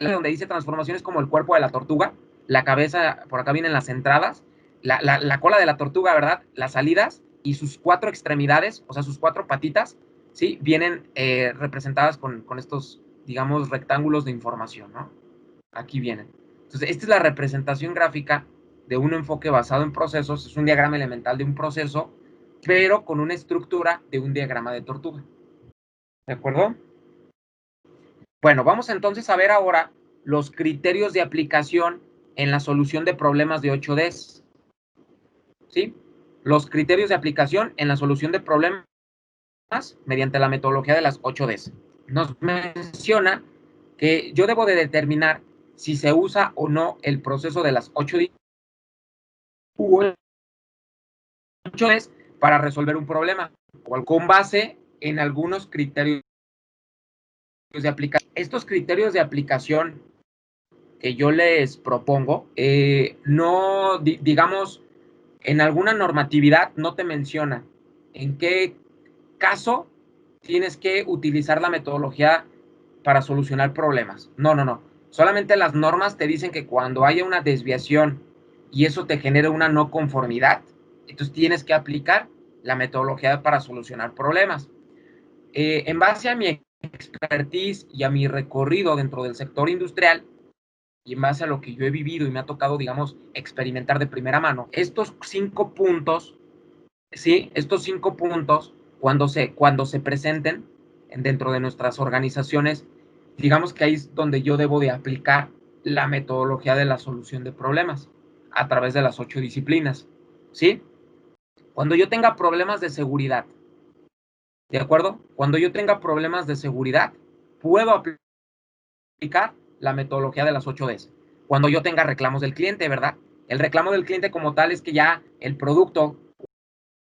donde dice transformación es como el cuerpo de la tortuga, la cabeza, por acá vienen las entradas, la cola de la tortuga, ¿verdad? Las salidas y sus cuatro extremidades, o sea, sus cuatro patitas, ¿sí? Vienen representadas con estos, digamos, rectángulos de información, ¿no? Aquí vienen. Entonces, esta es la representación gráfica de un enfoque basado en procesos, es un diagrama elemental de un proceso, pero con una estructura de un diagrama de tortuga. ¿De acuerdo? Bueno, vamos entonces a ver ahora los criterios de aplicación en la solución de problemas de 8Ds. ¿Sí? Los criterios de aplicación en la solución de problemas mediante la metodología de las 8Ds. Nos menciona que yo debo de determinar si se usa o no el proceso de las 8Ds para resolver un problema, con base en algunos criterios de aplicación. Estos criterios de aplicación que yo les propongo, no, digamos, en alguna normatividad no te menciona en qué caso tienes que utilizar la metodología para solucionar problemas. No, no, no. Solamente las normas te dicen que cuando haya una desviación y eso te genere una no conformidad, entonces tienes que aplicar la metodología para solucionar problemas. En base a mi expertise y a mi recorrido dentro del sector industrial, y en base a lo que yo he vivido y me ha tocado, digamos, experimentar de primera mano, estos 5 puntos, ¿sí? Estos 5 puntos, cuando se presenten dentro de nuestras organizaciones, digamos que ahí es donde yo debo de aplicar la metodología de la solución de problemas a través de las 8 disciplinas, ¿sí? Cuando yo tenga problemas de seguridad, ¿de acuerdo? Cuando yo tenga problemas de seguridad, puedo aplicar la metodología de las 8 Ds. Cuando yo tenga reclamos del cliente, ¿verdad? El reclamo del cliente como tal es que ya el producto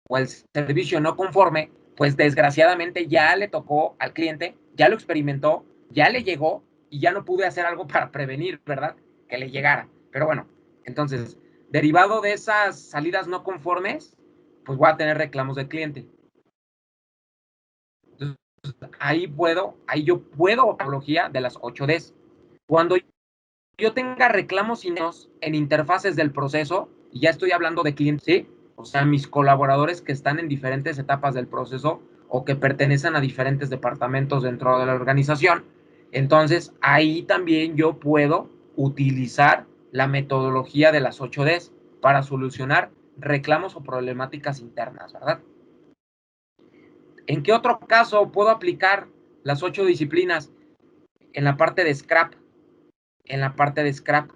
o el servicio no conforme, pues desgraciadamente ya le tocó al cliente, ya lo experimentó, ya le llegó y ya no pude hacer algo para prevenir, ¿verdad? Que le llegara. Pero bueno, entonces, derivado de esas salidas no conformes, pues voy a tener reclamos del cliente. Entonces, ahí yo puedo metodología de las 8 Ds. Cuando yo tenga reclamos en interfaces del proceso, y ya estoy hablando de clientes, ¿sí? O sea, mis colaboradores que están en diferentes etapas del proceso o que pertenecen a diferentes departamentos dentro de la organización, entonces ahí también yo puedo utilizar la metodología de las 8 Ds para solucionar reclamos o problemáticas internas, ¿verdad? ¿En qué otro caso puedo aplicar las 8 disciplinas? En la parte de scrap, en la parte de scrap,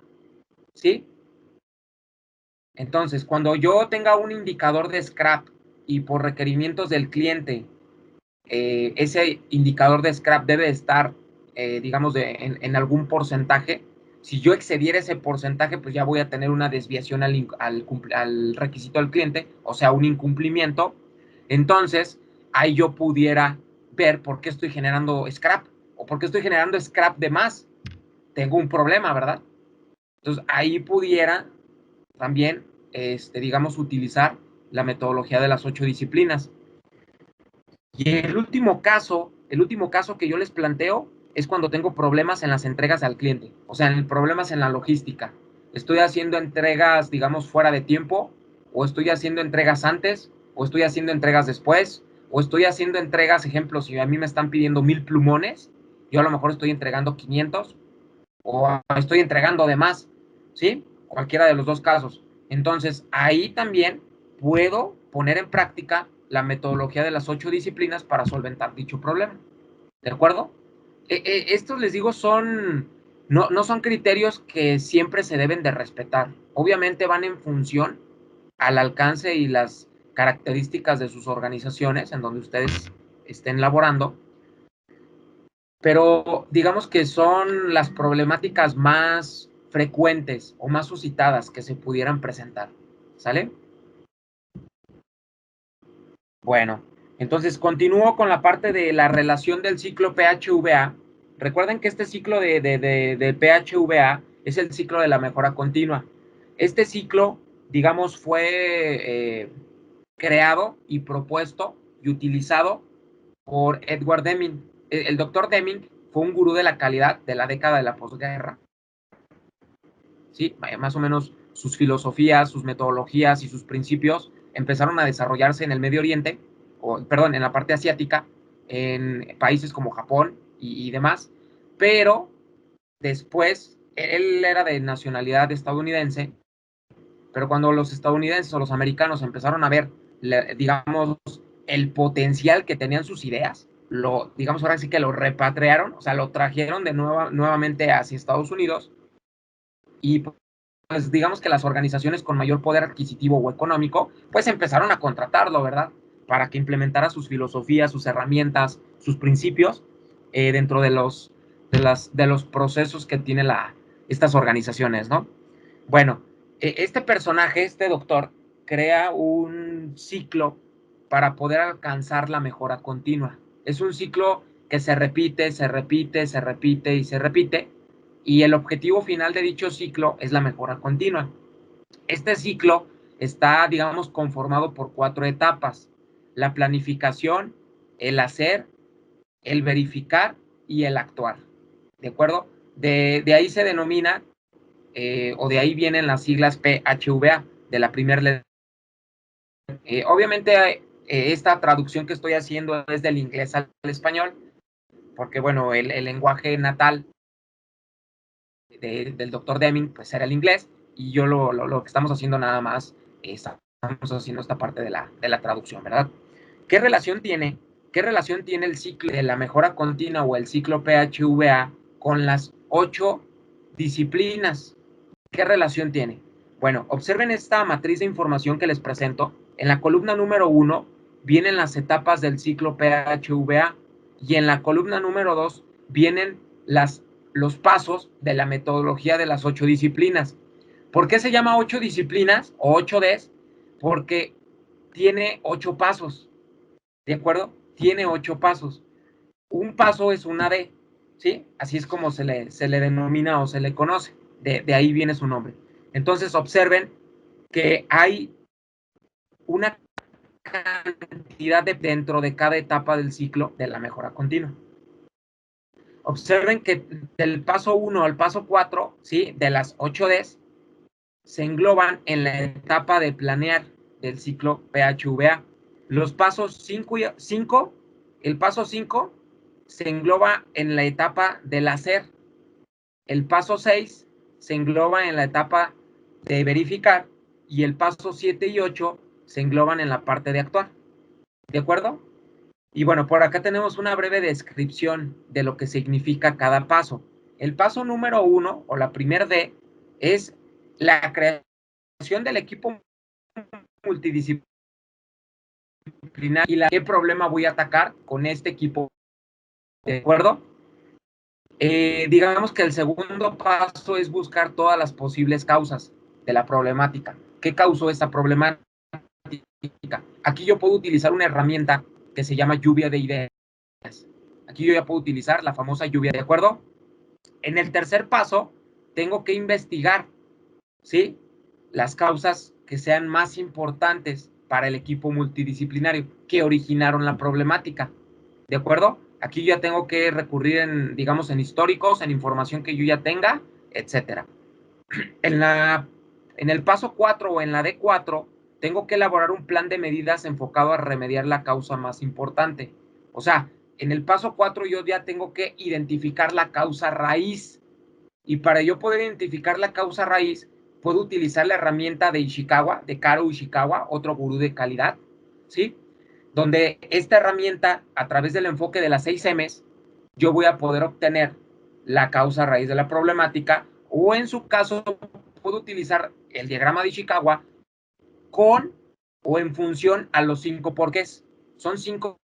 ¿sí? Entonces, cuando yo tenga un indicador de scrap y por requerimientos del cliente, ese indicador de scrap debe estar, digamos, en algún porcentaje. Si yo excediera ese porcentaje, pues ya voy a tener una desviación al requisito del cliente, o sea, un incumplimiento. Entonces, ahí yo pudiera ver por qué estoy generando scrap o por qué estoy generando scrap de más. Tengo un problema, ¿verdad? Entonces, ahí pudiera también, digamos, utilizar la metodología de las 8 disciplinas. Y el último caso que yo les planteo es cuando tengo problemas en las entregas al cliente, o sea, problemas en la logística. Estoy haciendo entregas, digamos, fuera de tiempo, o estoy haciendo entregas antes, o estoy haciendo entregas después, o estoy haciendo entregas, ejemplo, si a mí me están pidiendo 1000 plumones, yo a lo mejor estoy entregando 500, o estoy entregando de más, ¿sí? Cualquiera de los dos casos. Entonces, ahí también puedo poner en práctica la metodología de las 8 disciplinas para solventar dicho problema. ¿De acuerdo? Estos, les digo, no son criterios que siempre se deben de respetar. Obviamente van en función al alcance y las características de sus organizaciones en donde ustedes estén laborando, pero digamos que son las problemáticas más frecuentes o más suscitadas que se pudieran presentar, ¿sale? Bueno, entonces continúo con la parte de la relación del ciclo PHVA. Recuerden que este ciclo de PHVA es el ciclo de la mejora continua. Este ciclo, digamos, fue creado y propuesto y utilizado por Edward Deming. El doctor Deming fue un gurú de la calidad de la década de la posguerra. ¿Sí? Más o menos sus filosofías, sus metodologías y sus principios empezaron a desarrollarse en el Medio Oriente, perdón, en la parte asiática, en países como Japón y demás, pero después él era de nacionalidad estadounidense, pero cuando los estadounidenses o los americanos empezaron a ver, digamos, el potencial que tenían sus ideas, digamos ahora sí que lo repatriaron, o sea, lo trajeron nuevamente hacia Estados Unidos y pues digamos que las organizaciones con mayor poder adquisitivo o económico, pues empezaron a contratarlo, ¿verdad? Para que implementara sus filosofías, sus herramientas, sus principios dentro de los procesos que tiene estas organizaciones, ¿no? Bueno, este personaje, este doctor, crea un ciclo para poder alcanzar la mejora continua. Es un ciclo que se repite, se repite, se repite y se repite, y el objetivo final de dicho ciclo es la mejora continua. Este ciclo está, digamos, conformado por 4 etapas: la planificación, el hacer, el verificar y el actuar. ¿De acuerdo? De ahí se denomina o de ahí vienen las siglas PHVA, de la primera letra. Obviamente, esta traducción que estoy haciendo es del inglés al español, porque, bueno, el lenguaje natal del doctor Deming, pues era el inglés, y yo lo que estamos haciendo nada más, estamos haciendo esta parte de la traducción, ¿verdad? ¿Qué relación tiene el ciclo de la mejora continua o el ciclo PHVA con las 8 disciplinas. ¿Qué relación tiene? Bueno, observen esta matriz de información que les presento. En la columna número 1 vienen las etapas del ciclo PHVA y en la columna número 2 vienen los pasos de la metodología de las 8 disciplinas. ¿Por qué se llama 8 disciplinas o 8 Ds? Porque tiene 8 pasos, ¿de acuerdo? Tiene 8 pasos. Un paso es una D, ¿sí? Así es como se le denomina o se le conoce. De ahí viene su nombre. Entonces, observen que hay una cantidad dentro de cada etapa del ciclo de la mejora continua. Observen que del paso 1 al paso 4, ¿sí? De las 8 Ds, se engloban en la etapa de planear del ciclo PHVA. Los pasos 5 y 5, el paso 5 se engloba en la etapa del hacer. El paso 6 se engloba en la etapa de verificar y el paso 7 y 8 se engloban en la parte de actuar. ¿De acuerdo? Y bueno, por acá tenemos una breve descripción de lo que significa cada paso. El paso número 1 o la primer D es la creación del equipo multidisciplinar y qué problema voy a atacar con este equipo. ¿De acuerdo? Digamos que el segundo paso es buscar todas las posibles causas de la problemática. ¿Qué causó esta problemática? Aquí yo puedo utilizar una herramienta que se llama lluvia de ideas. Aquí yo ya puedo utilizar la famosa lluvia, ¿de acuerdo? En el tercer paso, tengo que investigar, ¿sí? Las causas que sean más importantes para el equipo multidisciplinario que originaron la problemática, ¿de acuerdo? Aquí ya tengo que recurrir en, digamos, en históricos, en información que yo ya tenga, etcétera. En el paso 4 o en la D4, tengo que elaborar un plan de medidas enfocado a remediar la causa más importante. O sea, en el paso 4 yo ya tengo que identificar la causa raíz. Y para yo poder identificar la causa raíz, puedo utilizar la herramienta de Ishikawa, de Karo Ishikawa, otro gurú de calidad, ¿sí? Donde esta herramienta, a través del enfoque de las 6 M's, yo voy a poder obtener la causa raíz de la problemática, o en su caso, puedo utilizar el diagrama de Ishikawa con o en función a los 5 porqués. Son 5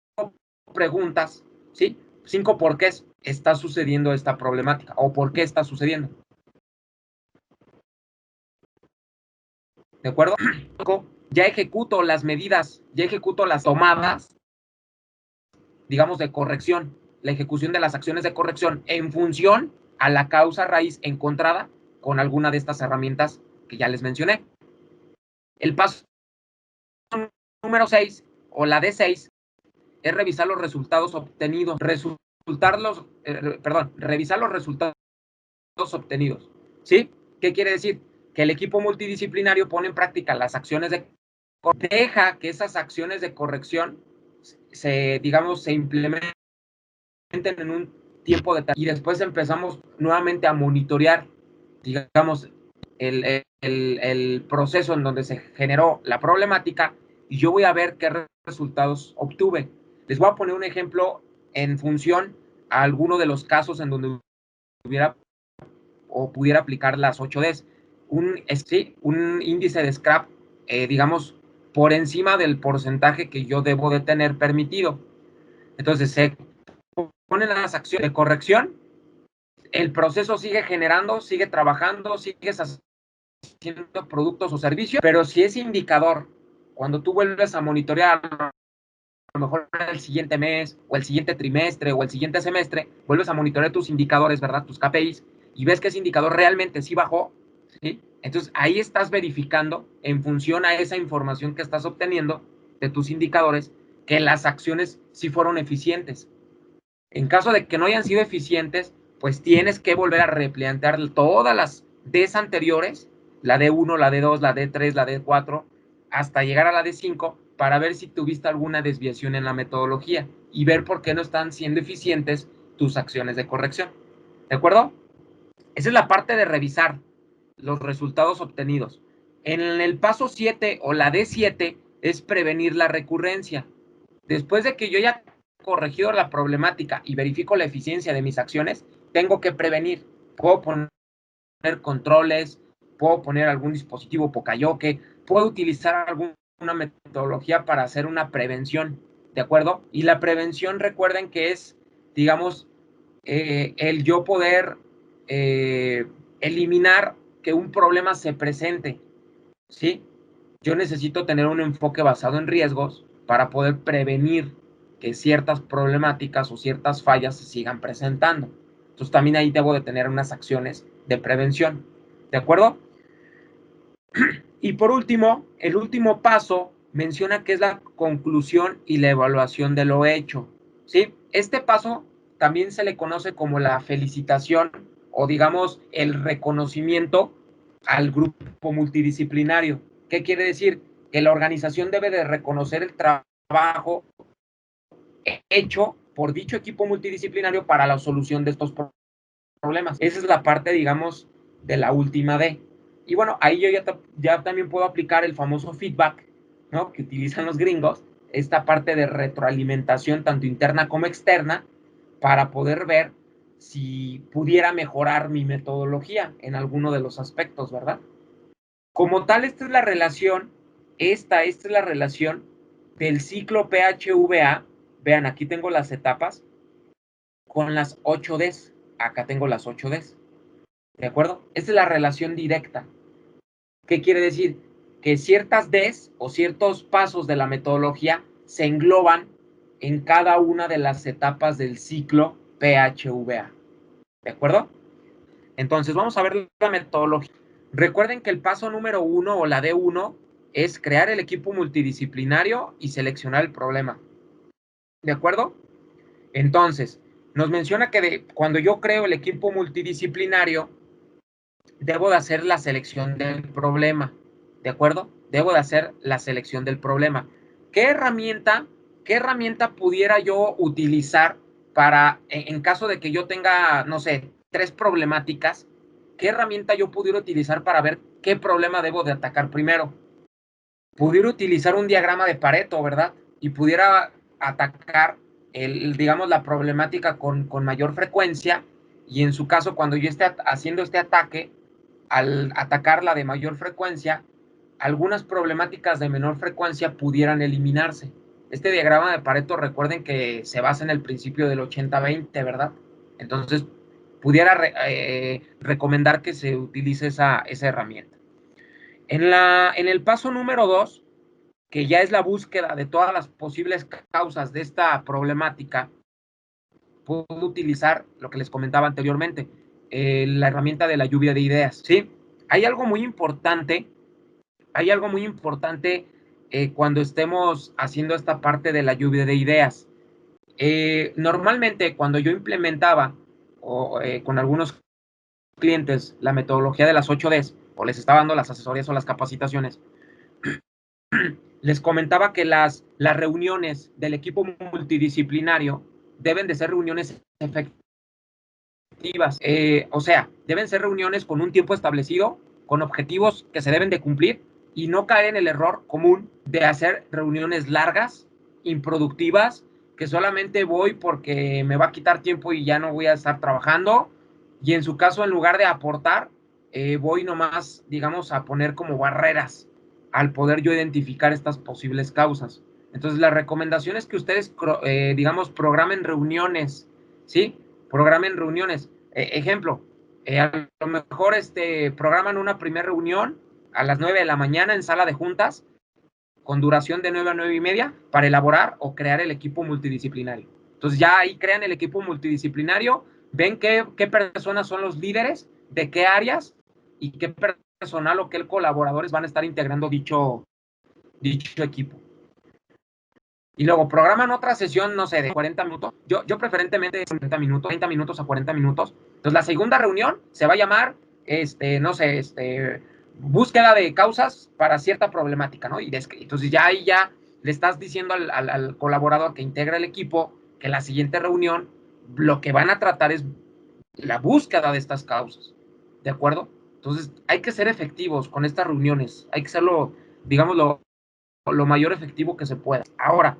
preguntas, ¿sí? 5 porqués está sucediendo esta problemática o por qué está sucediendo. ¿De acuerdo? Ya ejecuto las medidas, ya ejecuto las tomadas, digamos, de corrección, la ejecución de las acciones de corrección en función a la causa raíz encontrada con alguna de estas herramientas que ya les mencioné. El paso número 6 o la D6 es revisar los resultados obtenidos, revisar los resultados obtenidos, ¿sí? ¿Qué quiere decir? Que el equipo multidisciplinario pone en práctica las acciones de deja que esas acciones de corrección digamos, se implementen en un tiempo de y después empezamos nuevamente a monitorear, digamos, el proceso en donde se generó la problemática y yo voy a ver qué resultados obtuve. Les voy a poner un ejemplo en función a alguno de los casos en donde hubiera o pudiera aplicar las 8Ds. Un índice de scrap, digamos, por encima del porcentaje que yo debo de tener permitido. Entonces, se ponen las acciones de corrección, el proceso sigue generando, sigue trabajando, sigue haciendo productos o servicios, pero si ese indicador, cuando tú vuelves a monitorear, a lo mejor el siguiente mes, o el siguiente trimestre, o el siguiente semestre, vuelves a monitorear tus indicadores, ¿verdad? Tus KPIs, y ves que ese indicador realmente sí bajó, ¿sí? Entonces, ahí estás verificando, en función a esa información que estás obteniendo de tus indicadores, que las acciones sí fueron eficientes. En caso de que no hayan sido eficientes, pues tienes que volver a replantear todas las Ds anteriores, la D1, la D2, la D3, la D4, hasta llegar a la D5, para ver si tuviste alguna desviación en la metodología y ver por qué no están siendo eficientes tus acciones de corrección. ¿De acuerdo? Esa es la parte de revisar los resultados obtenidos. En el paso 7 o la D7 es prevenir la recurrencia. Después de que yo ya corregido la problemática y verifico la eficiencia de mis acciones, tengo que prevenir. Puedo poner controles, puedo poner algún dispositivo Poka-Yoke, puedo utilizar alguna metodología para hacer una prevención, ¿de acuerdo? Y la prevención, recuerden que es, digamos, el yo poder eliminar que un problema se presente, ¿sí? Yo necesito tener un enfoque basado en riesgos para poder prevenir que ciertas problemáticas o ciertas fallas se sigan presentando. Entonces también ahí debo de tener unas acciones de prevención, ¿de acuerdo? Y por último, el último paso menciona que es la conclusión y la evaluación de lo hecho, ¿sí? Este paso también se le conoce como la felicitación o digamos el reconocimiento al grupo multidisciplinario. ¿Qué quiere decir? Que la organización debe de reconocer el trabajo hecho por dicho equipo multidisciplinario para la solución de estos problemas. Esa es la parte, digamos, de la última D. Y bueno, ahí yo ya también puedo aplicar el famoso feedback, ¿no? Que utilizan los gringos, esta parte de retroalimentación tanto interna como externa, para poder ver si pudiera mejorar mi metodología en alguno de los aspectos, ¿verdad? Como tal, esta es la relación, esta es la relación del ciclo PHVA. Vean, aquí tengo las etapas con las 8 Ds. Acá tengo las 8 Ds. ¿De acuerdo? Esta es la relación directa. ¿Qué quiere decir? Que ciertas Ds o ciertos pasos de la metodología se engloban en cada una de las etapas del ciclo PHVA. ¿De acuerdo? Entonces, vamos a ver la metodología. Recuerden que el paso número 1 o la D1 es crear el equipo multidisciplinario y seleccionar el problema. ¿De acuerdo? Entonces, nos menciona que cuando yo creo el equipo multidisciplinario, debo de hacer la selección del problema, ¿de acuerdo? Debo de hacer la selección del problema. ¿Qué herramienta pudiera yo utilizar para, en caso de que yo tenga, no sé, 3 problemáticas, qué herramienta yo pudiera utilizar para ver qué problema debo de atacar primero? Pudiera utilizar un diagrama de Pareto, ¿verdad? Y pudiera atacar, digamos, la problemática con mayor frecuencia, y en su caso, cuando yo esté haciendo este ataque, al atacarla de mayor frecuencia, algunas problemáticas de menor frecuencia pudieran eliminarse. Este diagrama de Pareto, recuerden que se basa en el principio del 80-20, ¿verdad? Entonces, pudiera recomendar que se utilice esa herramienta. En el paso número 2, que ya es la búsqueda de todas las posibles causas de esta problemática, puedo utilizar lo que les comentaba anteriormente, la herramienta de la lluvia de ideas, ¿sí? Hay algo muy importante, cuando estemos haciendo esta parte de la lluvia de ideas. Normalmente, cuando yo implementaba con algunos clientes la metodología de las 8 Ds, o les estaba dando las asesorías o las capacitaciones, les comentaba que las reuniones del equipo multidisciplinario deben de ser reuniones efectivas. O sea, deben ser reuniones con un tiempo establecido, con objetivos que se deben de cumplir y no caer en el error común de hacer reuniones largas, improductivas, que solamente voy porque me va a quitar tiempo y ya no voy a estar trabajando. Y en su caso, en lugar de aportar, voy nomás, digamos, a poner como barreras al poder yo identificar estas posibles causas. Entonces, la recomendación es que ustedes, digamos, programen reuniones, ¿sí? Programen reuniones. Ejemplo, a lo mejor programan una primera reunión a las 9 de la mañana en sala de juntas, con duración de 9 a 9 y media, para elaborar o crear el equipo multidisciplinario. Entonces ya ahí crean el equipo multidisciplinario, ven qué personas son los líderes, de qué áreas y qué personal o qué colaboradores van a estar integrando dicho equipo. Y luego programan otra sesión, no sé, de 40 minutos. Yo preferentemente 40 minutos, 30 minutos a 40 minutos. Entonces la segunda reunión se va a llamar, no sé, búsqueda de causas para cierta problemática, ¿no? Y entonces ya ahí ya le estás diciendo al colaborador que integra el equipo que la siguiente reunión lo que van a tratar es la búsqueda de estas causas, ¿de acuerdo? Entonces hay que ser efectivos con estas reuniones, hay que serlo, digamos, lo mayor efectivo que se pueda. Ahora,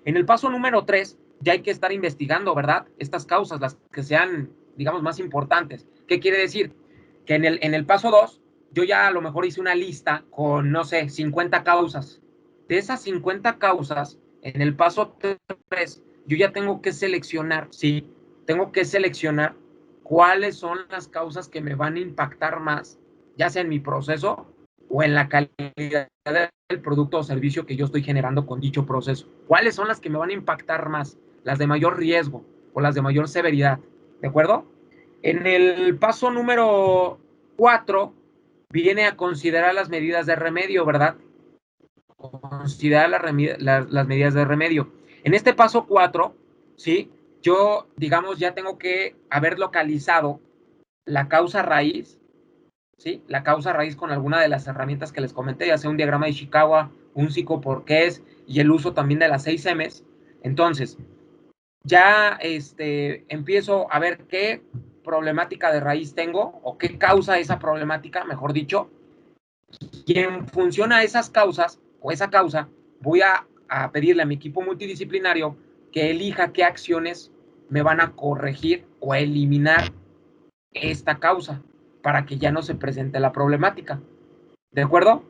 en el paso número 3, ya hay que estar investigando, ¿verdad? Estas causas, las que sean digamos, más importantes. ¿Qué quiere decir? Que en el paso 2, yo ya a lo mejor hice una lista con, no sé, 50 causas. De esas 50 causas, en el paso 3, yo ya tengo que seleccionar, sí, tengo que seleccionar cuáles son las causas que me van a impactar más, ya sea en mi proceso o en la calidad del producto o servicio que yo estoy generando con dicho proceso. ¿Cuáles son las que me van a impactar más? Las de mayor riesgo o las de mayor severidad, ¿de acuerdo? En el paso número 4 viene a considerar las medidas de remedio, ¿verdad? Considerar las medidas de remedio. En este paso 4, ¿sí? Yo, digamos, ya tengo que haber localizado la causa raíz, ¿sí? La causa raíz con alguna de las herramientas que les comenté, ya sea un diagrama de Ishikawa, un psicoporqués y el uso también de las 6 M's. Entonces, ya empiezo a ver qué problemática de raíz tengo o qué causa esa problemática, mejor dicho, y en función a esas causas o esa causa, voy a pedirle a mi equipo multidisciplinario que elija qué acciones me van a corregir o eliminar esta causa para que ya no se presente la problemática. ¿De acuerdo?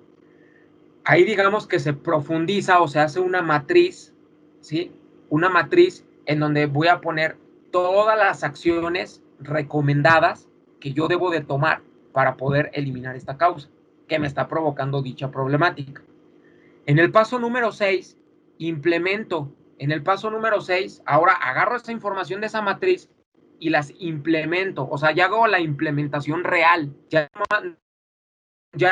Ahí digamos que se profundiza o se hace una matriz, ¿sí? Una matriz en donde voy a poner todas las acciones recomendadas que yo debo de tomar para poder eliminar esta causa que me está provocando dicha problemática. En el paso número 6, implemento. En el paso número 6, ahora agarro esta información de esa matriz y las implemento. O sea, ya hago la implementación real. Ya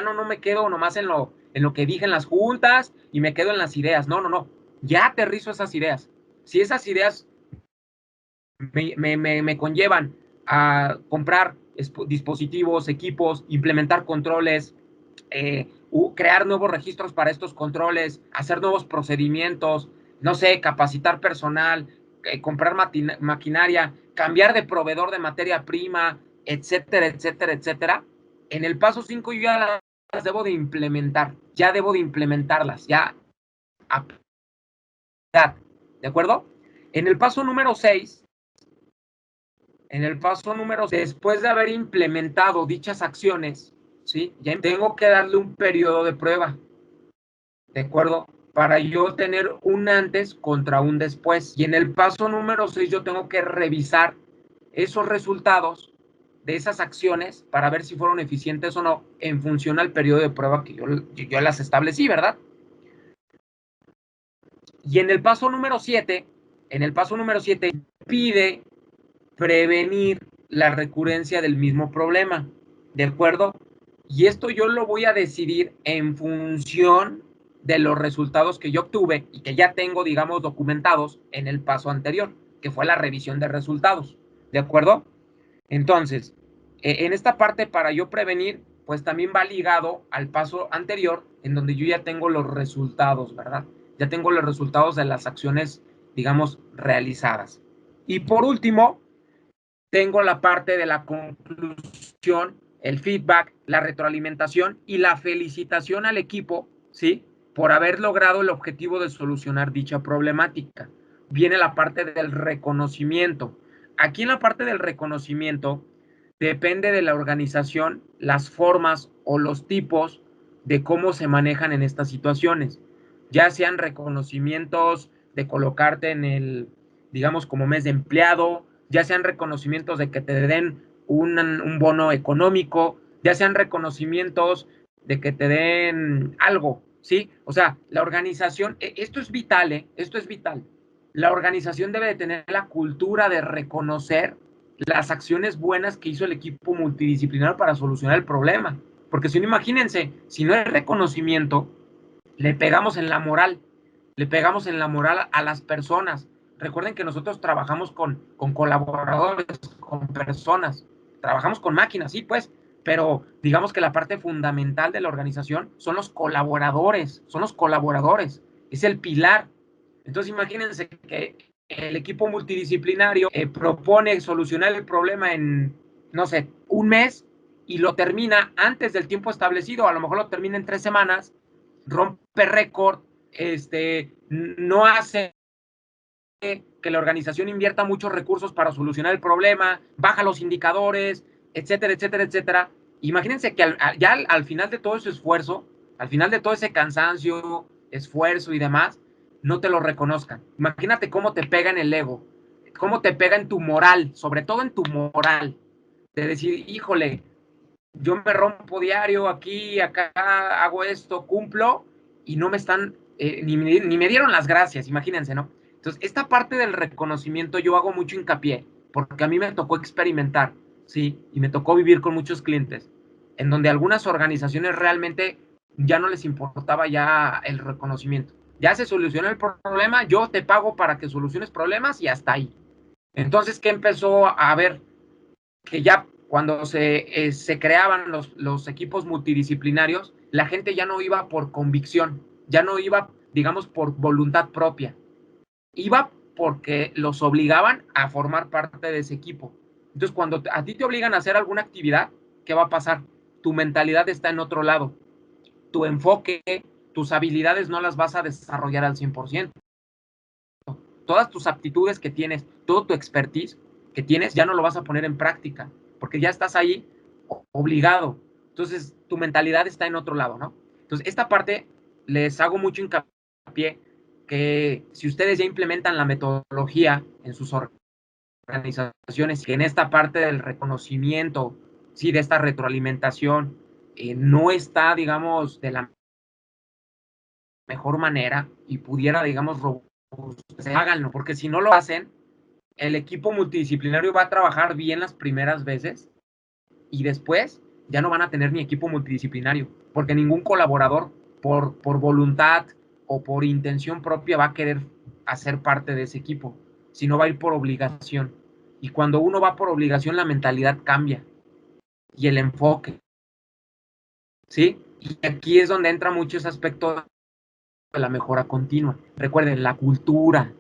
no me quedo nomás en lo que dije en las juntas y me quedo en las ideas. No, no, no. Ya aterrizo esas ideas. Si esas ideas me conllevan a comprar dispositivos, equipos, implementar controles, crear nuevos registros para estos controles, hacer nuevos procedimientos, no sé, capacitar personal, comprar maquinaria, cambiar de proveedor de materia prima, etcétera, etcétera, etcétera. En el paso 5 yo ya las debo de implementar, ya debo de implementarlas, ya, ¿de acuerdo? En el paso número 6, después de haber implementado dichas acciones, ¿sí? Ya tengo que darle un periodo de prueba, ¿de acuerdo? Para yo tener un antes contra un después. Y en el paso número 6 yo tengo que revisar esos resultados de esas acciones para ver si fueron eficientes o no en función al periodo de prueba que yo las establecí, ¿verdad? Y en el paso número 7 pide prevenir la recurrencia del mismo problema, ¿de acuerdo? Y esto yo lo voy a decidir en función de los resultados que yo obtuve y que ya tengo, digamos, documentados en el paso anterior, que fue la revisión de resultados, ¿de acuerdo? Entonces, en esta parte para yo prevenir, pues también va ligado al paso anterior, en donde yo ya tengo los resultados, ¿verdad? Ya tengo los resultados de las acciones, digamos, realizadas. Y por último, tengo la parte de la conclusión, el feedback, la retroalimentación y la felicitación al equipo, ¿sí? Por haber logrado el objetivo de solucionar dicha problemática. Viene la parte del reconocimiento. Aquí en la parte del reconocimiento depende de la organización, las formas o los tipos de cómo se manejan en estas situaciones. Ya sean reconocimientos de colocarte en el, digamos, como mes de empleado, ya sean reconocimientos de que te den un bono económico, ya sean reconocimientos de que te den algo, ¿sí? O sea, la organización, esto es vital, ¿eh? Esto es vital. La organización debe de tener la cultura de reconocer las acciones buenas que hizo el equipo multidisciplinario para solucionar el problema. Porque si no, imagínense, si no hay reconocimiento, le pegamos en la moral, le pegamos en la moral a las personas. Recuerden que nosotros trabajamos con colaboradores, con personas, trabajamos con máquinas, sí, pues, pero digamos que la parte fundamental de la organización son los colaboradores, es el pilar. Entonces imagínense que el equipo multidisciplinario propone solucionar el problema en, no sé, un mes y lo termina antes del tiempo establecido, a lo mejor lo termina en 3 semanas, rompe récord, no hace que la organización invierta muchos recursos para solucionar el problema, baja los indicadores, etcétera, etcétera, etcétera. Imagínense que ya al final de todo ese esfuerzo, al final de todo ese cansancio, esfuerzo y demás, no te lo reconozcan. Imagínate cómo te pega en el ego, cómo te pega en tu moral, sobre todo en tu moral, de decir, híjole, yo me rompo diario aquí, acá, hago esto, cumplo, y no me están, ni me dieron las gracias, imagínense, ¿no? Entonces, esta parte del reconocimiento yo hago mucho hincapié, porque a mí me tocó experimentar, ¿sí? Y me tocó vivir con muchos clientes, en donde algunas organizaciones realmente ya no les importaba ya el reconocimiento. Ya se solucionó el problema, yo te pago para que soluciones problemas y hasta ahí. Entonces, ¿qué empezó a haber? Que ya cuando se creaban los equipos multidisciplinarios, la gente ya no iba por convicción, ya no iba, digamos, por voluntad propia, iba porque los obligaban a formar parte de ese equipo. Entonces, cuando a ti te obligan a hacer alguna actividad, ¿qué va a pasar? Tu mentalidad está en otro lado, tu enfoque, tus habilidades no las vas a desarrollar al 100%. Todas tus aptitudes que tienes, todo tu expertise que tienes, ya no lo vas a poner en práctica, porque ya estás ahí obligado. Entonces, tu mentalidad está en otro lado, ¿no? Entonces, esta parte les hago mucho hincapié que si ustedes ya implementan la metodología en sus organizaciones, que en esta parte del reconocimiento, sí, de esta retroalimentación, no está, digamos, de la mejor manera y pudiera, digamos, háganlo, porque si no lo hacen, el equipo multidisciplinario va a trabajar bien las primeras veces y después ya no van a tener ni equipo multidisciplinario, porque ningún colaborador por voluntad o por intención propia va a querer hacer parte de ese equipo, sino va a ir por obligación. Y cuando uno va por obligación, la mentalidad cambia y el enfoque, ¿sí? Y aquí es donde entra mucho ese aspecto de la mejora continua. Recuerden, la cultura,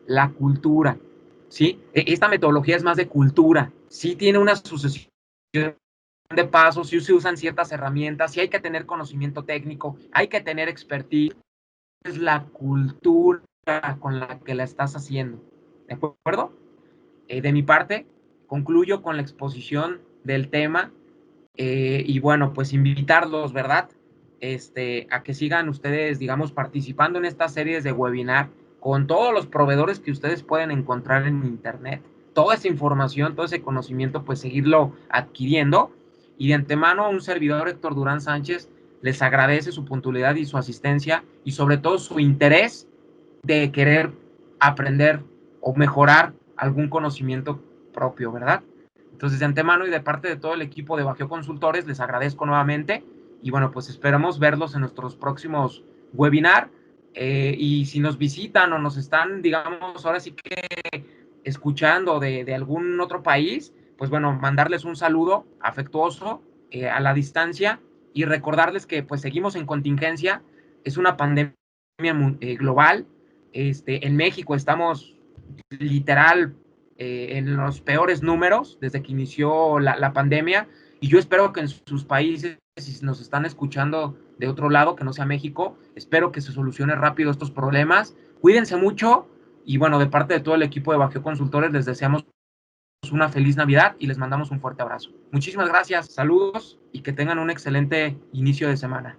¿sí? Esta metodología es más de cultura, sí tiene una sucesión de pasos, sí se usan ciertas herramientas, sí hay que tener conocimiento técnico, hay que tener expertise, es la cultura con la que la estás haciendo, ¿de acuerdo? De mi parte, concluyo con la exposición del tema y bueno, pues invitarlos, ¿verdad? A que sigan ustedes, digamos, participando en estas series de webinar con todos los proveedores que ustedes pueden encontrar en internet. Toda esa información, todo ese conocimiento, pues seguirlo adquiriendo. Y de antemano, un servidor, Héctor Durán Sánchez, les agradece su puntualidad y su asistencia y sobre todo su interés de querer aprender o mejorar algún conocimiento propio, ¿verdad? Entonces, de antemano y de parte de todo el equipo de Bajio Consultores, les agradezco nuevamente y bueno, pues esperamos verlos en nuestros próximos webinar y si nos visitan o nos están, digamos, ahora sí que escuchando de algún otro país, pues bueno, mandarles un saludo afectuoso a la distancia y recordarles que pues seguimos en contingencia, es una pandemia global, en México estamos literal en los peores números desde que inició la pandemia y yo espero que en sus países, si nos están escuchando de otro lado, que no sea México, espero que se solucione rápido estos problemas. Cuídense mucho y bueno, de parte de todo el equipo de Bajio Consultores les deseamos una feliz Navidad y les mandamos un fuerte abrazo. Muchísimas gracias, saludos y que tengan un excelente inicio de semana.